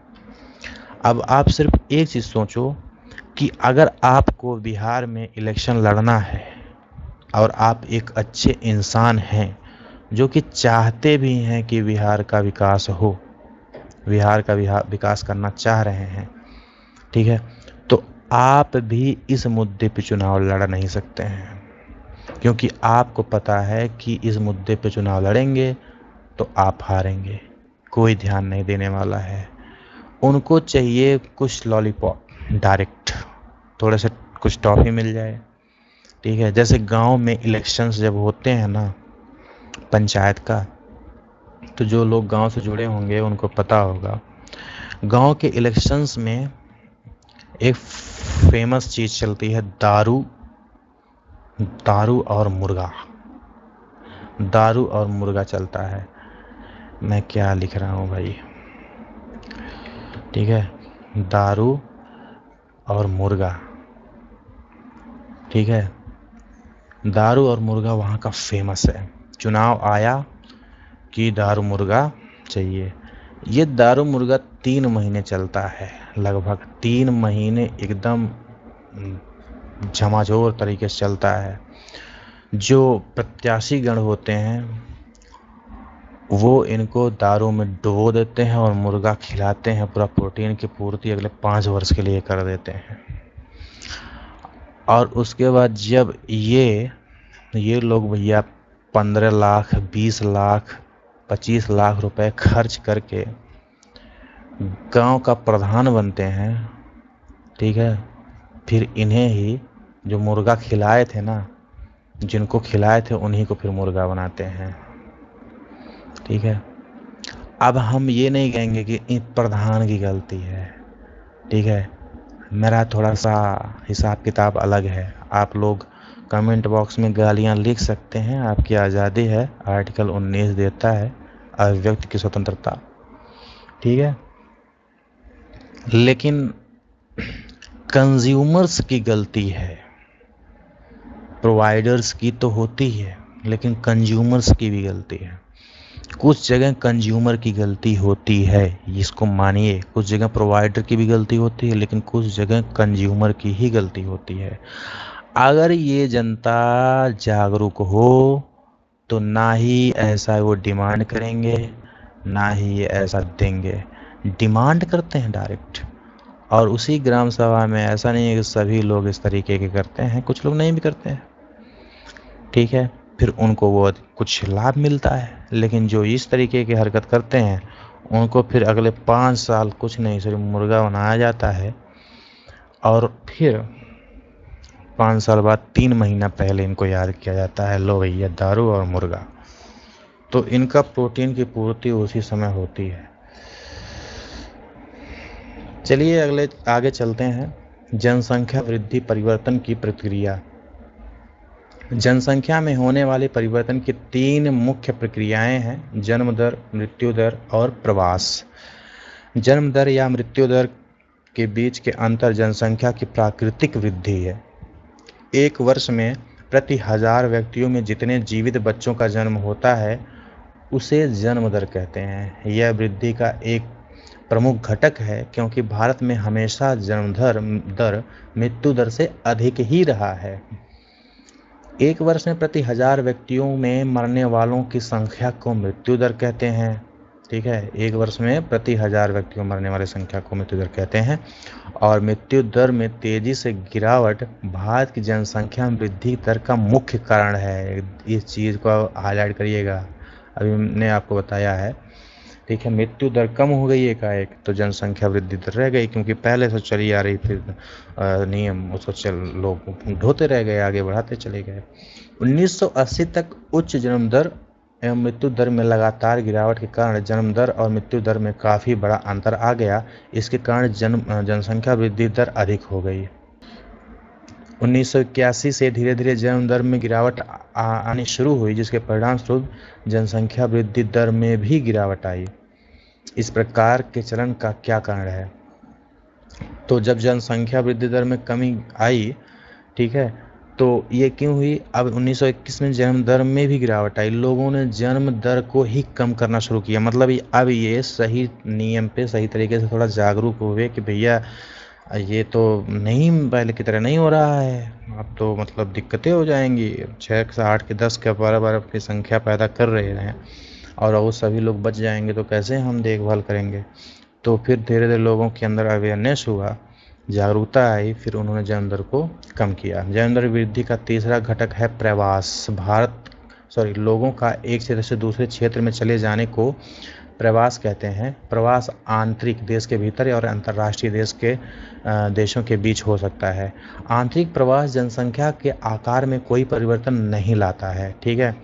अब आप सिर्फ एक चीज़ सोचो कि अगर आपको बिहार में इलेक्शन लड़ना है और आप एक अच्छे इंसान हैं जो कि चाहते भी हैं कि बिहार का विकास हो, बिहार का विकास करना चाह रहे हैं, ठीक है, तो आप भी इस मुद्दे पे चुनाव लड़ नहीं सकते हैं, क्योंकि आपको पता है कि इस मुद्दे पे चुनाव लड़ेंगे तो आप हारेंगे, कोई ध्यान नहीं देने वाला है। उनको चाहिए कुछ लॉलीपॉप डायरेक्ट, थोड़े से कुछ टॉफ़ी मिल जाए, ठीक है। जैसे गांव में इलेक्शंस जब होते हैं ना पंचायत का, तो जो लोग गांव से जुड़े होंगे उनको पता होगा, गांव के इलेक्शंस में एक फेमस चीज़ चलती है, दारू और मुर्गा चलता है। मैं क्या लिख रहा हूँ भाई, ठीक है, दारू और मुर्गा, ठीक है, दारू और मुर्गा वहाँ का फेमस है। चुनाव आया कि दारू मुर्गा चाहिए। ये दारू मुर्गा 3 महीने चलता है, लगभग 3 महीने एकदम झमाझोर तरीके से चलता है। जो प्रत्याशी गण होते हैं वो इनको दारू में डुबो देते हैं और मुर्गा खिलाते हैं, पूरा प्रोटीन की पूर्ति अगले 5 वर्ष के लिए कर देते हैं। और उसके बाद जब ये लोग भैया 15 लाख 20 लाख 25 लाख रुपए खर्च करके गांव का प्रधान बनते हैं, ठीक है, फिर इन्हें ही जो मुर्गा खिलाए थे ना, जिनको खिलाए थे उन्हीं को फिर मुर्गा बनाते हैं, ठीक है। अब हम ये नहीं कहेंगे कि इन प्रधान की गलती है, ठीक है। मेरा थोड़ा सा हिसाब किताब अलग है। आप लोग कमेंट बॉक्स में गालियां लिख सकते हैं, आपकी आज़ादी है, आर्टिकल 19 देता है अभिव्यक्ति की स्वतंत्रता, ठीक है। लेकिन कंज्यूमर्स की गलती है, प्रोवाइडर्स की तो होती है लेकिन कंज्यूमर्स की भी गलती है। कुछ जगह कंज्यूमर की गलती होती है, इसको मानिए, कुछ जगह प्रोवाइडर की भी गलती होती है, लेकिन कुछ जगह कंज्यूमर की ही गलती होती है। अगर ये जनता जागरूक हो तो ना ही ऐसा वो डिमांड करेंगे, ना ही ये ऐसा देंगे। डिमांड करते हैं डायरेक्ट, और उसी ग्राम सभा में ऐसा नहीं है कि सभी लोग इस तरीके के करते हैं, कुछ लोग नहीं भी करते हैं, ठीक है। फिर उनको वो कुछ लाभ मिलता है, लेकिन जो इस तरीके की हरकत करते हैं उनको फिर अगले 5 साल कुछ नहीं सिर्फ मुर्गा बनाया जाता है, और फिर 5 साल बाद 3 महीना पहले इनको याद किया जाता है, लो भैया दारू और मुर्गा। तो इनका प्रोटीन की पूर्ति उसी समय होती है। चलिए आगे चलते हैं। जनसंख्या वृद्धि परिवर्तन की प्रक्रिया। जनसंख्या में होने वाले परिवर्तन की 3 मुख्य प्रक्रियाएं हैं: जन्म दर, मृत्यु दर और प्रवास। जन्म दर या मृत्यु दर के बीच के अंतर जनसंख्या की प्राकृतिक वृद्धि है। एक वर्ष में प्रति 1000 व्यक्तियों में जितने जीवित बच्चों का जन्म होता है उसे जन्म दर कहते हैं। यह वृद्धि का एक प्रमुख घटक है क्योंकि भारत में हमेशा जन्म दर मृत्यु दर से अधिक ही रहा है। एक वर्ष में प्रति 1000 व्यक्तियों में मरने वालों की संख्या को मृत्यु दर कहते हैं, ठीक है। एक वर्ष में प्रति 1000 व्यक्तियों मरने वाली संख्या को मृत्यु दर कहते हैं। और मृत्यु दर में तेजी से गिरावट भारत की जनसंख्या वृद्धि दर का मुख्य कारण है। इस चीज़ को हाईलाइट करिएगा, अभी मैंने आपको बताया है, ठीक है। मृत्यु दर कम हो गई एकाएक तो जनसंख्या वृद्धि दर रह गई, क्योंकि पहले से चली आ रही फिर नियम उसको लोग ढोते रह गए, आगे बढ़ाते चले गए। 1980 तक उच्च जन्म दर एवं मृत्यु दर में लगातार गिरावट के कारण जन्म दर और मृत्यु दर में काफ़ी बड़ा अंतर आ गया। इसके कारण जनसंख्या वृद्धि दर अधिक हो गई। 1981 से धीरे धीरे जन्म दर में गिरावट आनी शुरू हुई, जिसके परिणाम स्वरूप जनसंख्या वृद्धि दर में भी गिरावट आई। इस प्रकार के चलन का क्या कारण है? तो जब जनसंख्या वृद्धि दर में कमी आई, ठीक है, तो ये क्यों हुई? अब 1921 में जन्म दर में भी गिरावट आई, लोगों ने जन्म दर को ही कम करना शुरू किया। मतलब अब ये सही नियम पे सही तरीके से थोड़ा जागरूक हुए कि भैया ये तो नहीं, पहले की तरह नहीं हो रहा है, अब तो मतलब दिक्कतें हो जाएंगी। 6 से 8 के 10 के 12 की संख्या पैदा कर रहे हैं और वो सभी लोग बच जाएंगे तो कैसे हम देखभाल करेंगे? तो फिर धीरे धीरे लोगों के अंदर अवेयरनेस हुआ, जागरूकता आई, फिर उन्होंने जन्म दर को कम किया। जन्म दर वृद्धि का तीसरा घटक है प्रवास। लोगों का एक क्षेत्र से दूसरे क्षेत्र में चले जाने को प्रवास कहते हैं। प्रवास आंतरिक देश के भीतर और अंतर्राष्ट्रीय देशों के बीच हो सकता है। आंतरिक प्रवास जनसंख्या के आकार में कोई परिवर्तन नहीं लाता है, ठीक है,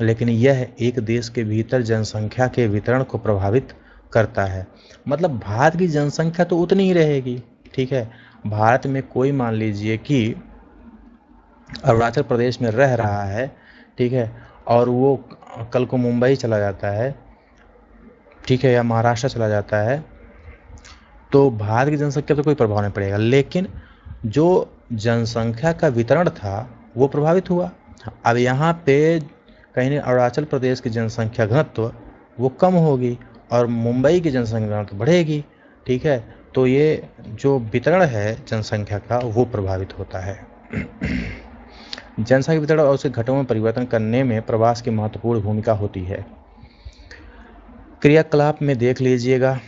लेकिन यह एक देश के भीतर जनसंख्या के वितरण को प्रभावित करता है। मतलब भारत की जनसंख्या तो उतनी ही रहेगी, ठीक है। भारत में कोई मान लीजिए कि अरुणाचल प्रदेश में रह रहा है, ठीक है, और वो कल को मुंबई चला जाता है, ठीक है, या महाराष्ट्र चला जाता है, तो भारत की जनसंख्या तो कोई प्रभाव नहीं पड़ेगा, लेकिन जो जनसंख्या का वितरण था वो प्रभावित हुआ। अब यहाँ पे कहीं अरुणाचल प्रदेश की जनसंख्या घनत्व वो कम होगी और मुंबई की जनसंख्या तो बढ़ेगी। ठीक है, तो ये जो वितरण है जनसंख्या का वो प्रभावित होता है। जनसंख्या वितरण और उसे घटों में परिवर्तन करने में प्रवास की महत्वपूर्ण भूमिका होती है। क्रियाकलाप में देख लीजिएगा,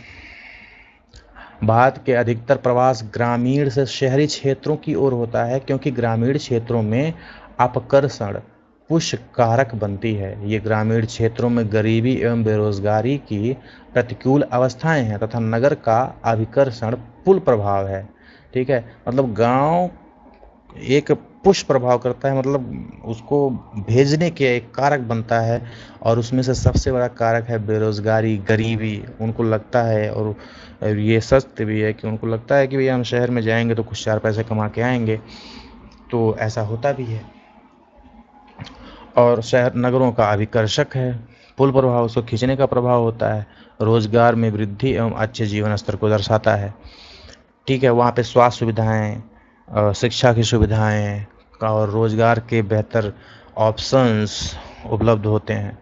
भारत के अधिकतर प्रवास ग्रामीण से शहरी क्षेत्रों की ओर होता है, क्योंकि ग्रामीण क्षेत्रों में अपकर्षण पुश कारक बनती है। ये ग्रामीण क्षेत्रों में गरीबी एवं बेरोजगारी की प्रतिकूल अवस्थाएं हैं तथा नगर का अभिकर्षण पुल प्रभाव है। ठीक है, मतलब गांव एक पुश प्रभाव करता है, मतलब उसको भेजने के एक कारक बनता है, और उसमें से सबसे बड़ा कारक है बेरोजगारी, गरीबी। उनको लगता है, और ये सत्य भी है कि उनको लगता है कि भैया हम शहर में जाएंगे तो कुछ 4 पैसे कमा के आएंगे, तो ऐसा होता भी है। और शहर नगरों का अभिकर्षक है, पुल प्रभाव उसको खींचने का प्रभाव होता है, रोजगार में वृद्धि एवं अच्छे जीवन स्तर को दर्शाता है। ठीक है, वहाँ पे स्वास्थ्य सुविधाएं, शिक्षा की सुविधाएं और रोजगार के बेहतर ऑप्शंस उपलब्ध होते हैं।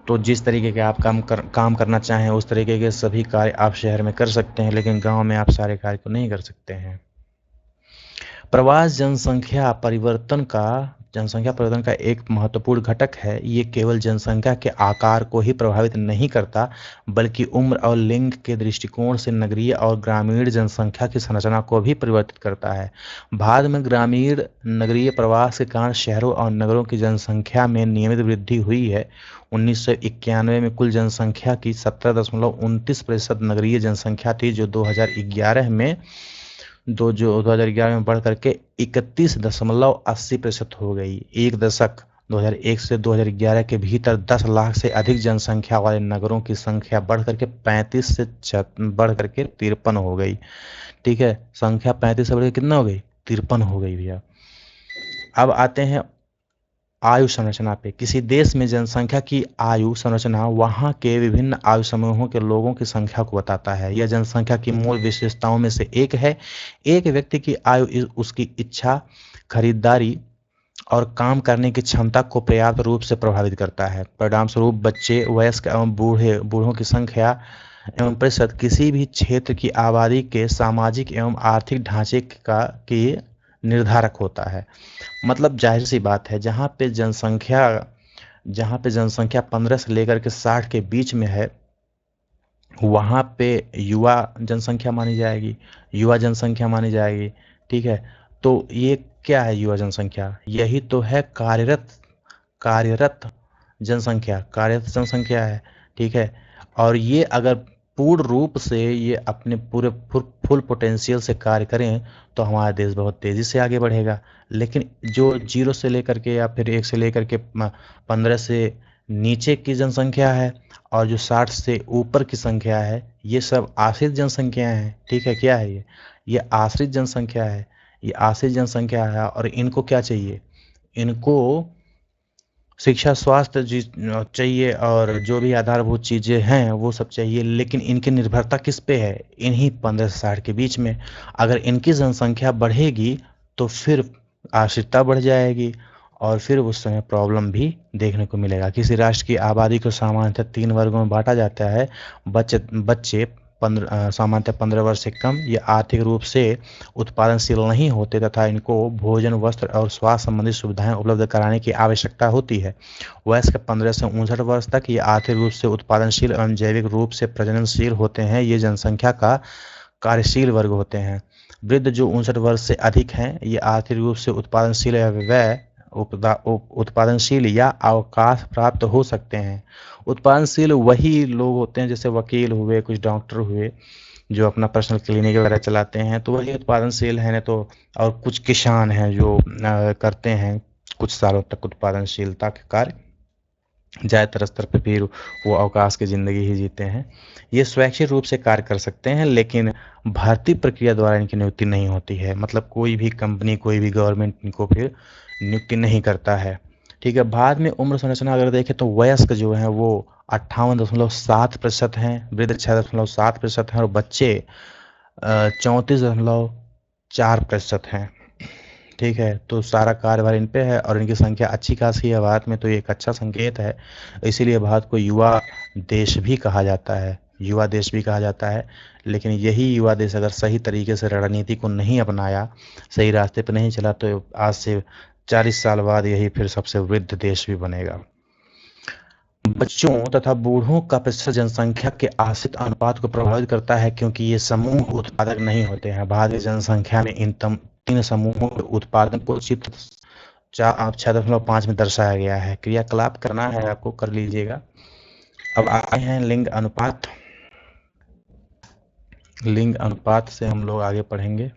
तो जिस तरीके के आप काम करना चाहें उस तरीके के सभी कार्य आप शहर में कर सकते हैं, लेकिन गांव में आप सारे कार्य को नहीं कर सकते हैं। प्रवास जनसंख्या परिवर्तन का एक महत्वपूर्ण घटक है। ये केवल जनसंख्या के आकार को ही प्रभावित नहीं करता, बल्कि उम्र और लिंग के दृष्टिकोण से नगरीय और ग्रामीण जनसंख्या की संरचना को भी परिवर्तित करता है। भारत में ग्रामीण नगरीय प्रवास के कारण शहरों और नगरों की जनसंख्या में नियमित वृद्धि हुई है। 1991 में कुल जनसंख्या की 17.29% नगरीय जनसंख्या थी, जो 2011 में बढ़ करके 31.80% हो गई। एक दशक 2001 से 2011 के भीतर 10 लाख से अधिक जनसंख्या वाले नगरों की संख्या बढ़ करके 35 से बढ़ करके 53 हो गई। ठीक है, संख्या 35 से बढ़ के कितना हो गई? 53 हो गई भैया। अब आते हैं आयु संरचना पे। किसी देश में जनसंख्या की आयु संरचना वहाँ के विभिन्न आयु समूहों के लोगों की संख्या को बताता है। यह जनसंख्या की मूल विशेषताओं में से एक है। एक व्यक्ति की आयु उसकी इच्छा, खरीदारी और काम करने की क्षमता को पर्याप्त रूप से प्रभावित करता है। परिणाम स्वरूप बच्चे, वयस्क एवं बूढ़ों की संख्या एवं प्रतिशत किसी भी क्षेत्र की आबादी के सामाजिक एवं आर्थिक ढांचे की निर्धारक होता है। मतलब जाहिर सी बात है, जहाँ पे जनसंख्या 15 से लेकर के 60 के बीच में है, वहाँ पे युवा जनसंख्या मानी जाएगी, ठीक है, तो ये क्या है युवा जनसंख्या? यही तो है कार्यरत जनसंख्या है। ठीक है, और ये अगर पूर्ण रूप से ये अपने पूरे फुल पोटेंशियल से कार्य करें तो हमारा देश बहुत तेज़ी से आगे बढ़ेगा। लेकिन जो 0 से लेकर के या फिर 1 से लेकर के 15 से नीचे की जनसंख्या है और जो 60 से ऊपर की संख्या है, ये सब आश्रित जनसंख्या हैं। ठीक है, क्या है ये आश्रित जनसंख्या है। और इनको क्या चाहिए? इनको शिक्षा, स्वास्थ्य चाहिए, और जो भी आधारभूत चीज़ें हैं वो सब चाहिए। लेकिन इनकी निर्भरता किस पे है? इन्हीं 15 से 60 के बीच में। अगर इनकी जनसंख्या बढ़ेगी तो फिर आश्रितता बढ़ जाएगी, और फिर उस समय प्रॉब्लम भी देखने को मिलेगा। किसी राष्ट्र की आबादी को सामान्यतः 3 वर्गों में बांटा जाता है। बच्चे सामान्यतः 15 वर्ष से कम, ये आर्थिक रूप से उत्पादनशील नहीं होते तथा इनको भोजन, वस्त्र और स्वास्थ्य संबंधी सुविधाएं उपलब्ध कराने की आवश्यकता होती है। वयस्क 15 से 59 वर्ष तक ये आर्थिक रूप से उत्पादनशील एवं जैविक रूप से प्रजननशील होते हैं। ये जनसंख्या का कार्यशील वर्ग होते हैं। वृद्ध जो 59 वर्ष से अधिक हैं, ये आर्थिक रूप से उत्पादनशील या अवकाश प्राप्त हो सकते हैं। उत्पादनशील वही लोग होते हैं जैसे वकील हुए, कुछ डॉक्टर हुए, जो अपना पर्सनल क्लिनिक वगैरह चलाते हैं, तो वही उत्पादनशील हैं। नहीं तो और कुछ किसान हैं जो करते हैं कुछ सालों तक उत्पादनशीलता के कार्य, ज़्यादातर स्तर पर फिर वो अवकाश की ज़िंदगी ही जीते हैं। ये स्वैच्छिक रूप से कार्य कर सकते हैं, लेकिन भर्ती प्रक्रिया द्वारा इनकी नियुक्ति नहीं होती है। मतलब कोई भी कंपनी, कोई भी गवर्नमेंट इनको फिर नियुक्ति नहीं करता है। ठीक है, बाद में उम्र संरचना अगर देखें तो वयस्क जो हैं वो 58.7% हैं, वृद्ध 6.7% हैं, और बच्चे 34.4% हैं। ठीक है, तो सारा कार्यभार इन पे है और इनकी संख्या अच्छी खासी है भारत में, तो ये एक अच्छा संकेत है। इसीलिए भारत को युवा देश भी कहा जाता है, युवा देश भी कहा जाता है। लेकिन यही युवा देश अगर सही तरीके से रणनीति को नहीं अपनाया, सही रास्ते पर नहीं चला, तो आज से 40 साल बाद यही फिर सबसे वृद्ध देश भी बनेगा। बच्चों तथा बूढ़ों का प्रतिशत जनसंख्या के आश्रित अनुपात को प्रभावित करता है, क्योंकि ये समूह उत्पादक नहीं होते हैं। भारतीय जनसंख्या में इन तीन समूहों के उत्पादन को चित्र 6.5 में दर्शाया गया है। क्रियाकलाप करना है आपको, कर लीजिएगा। अब आए हैं लिंग अनुपात। लिंग अनुपात से हम लोग आगे पढ़ेंगे।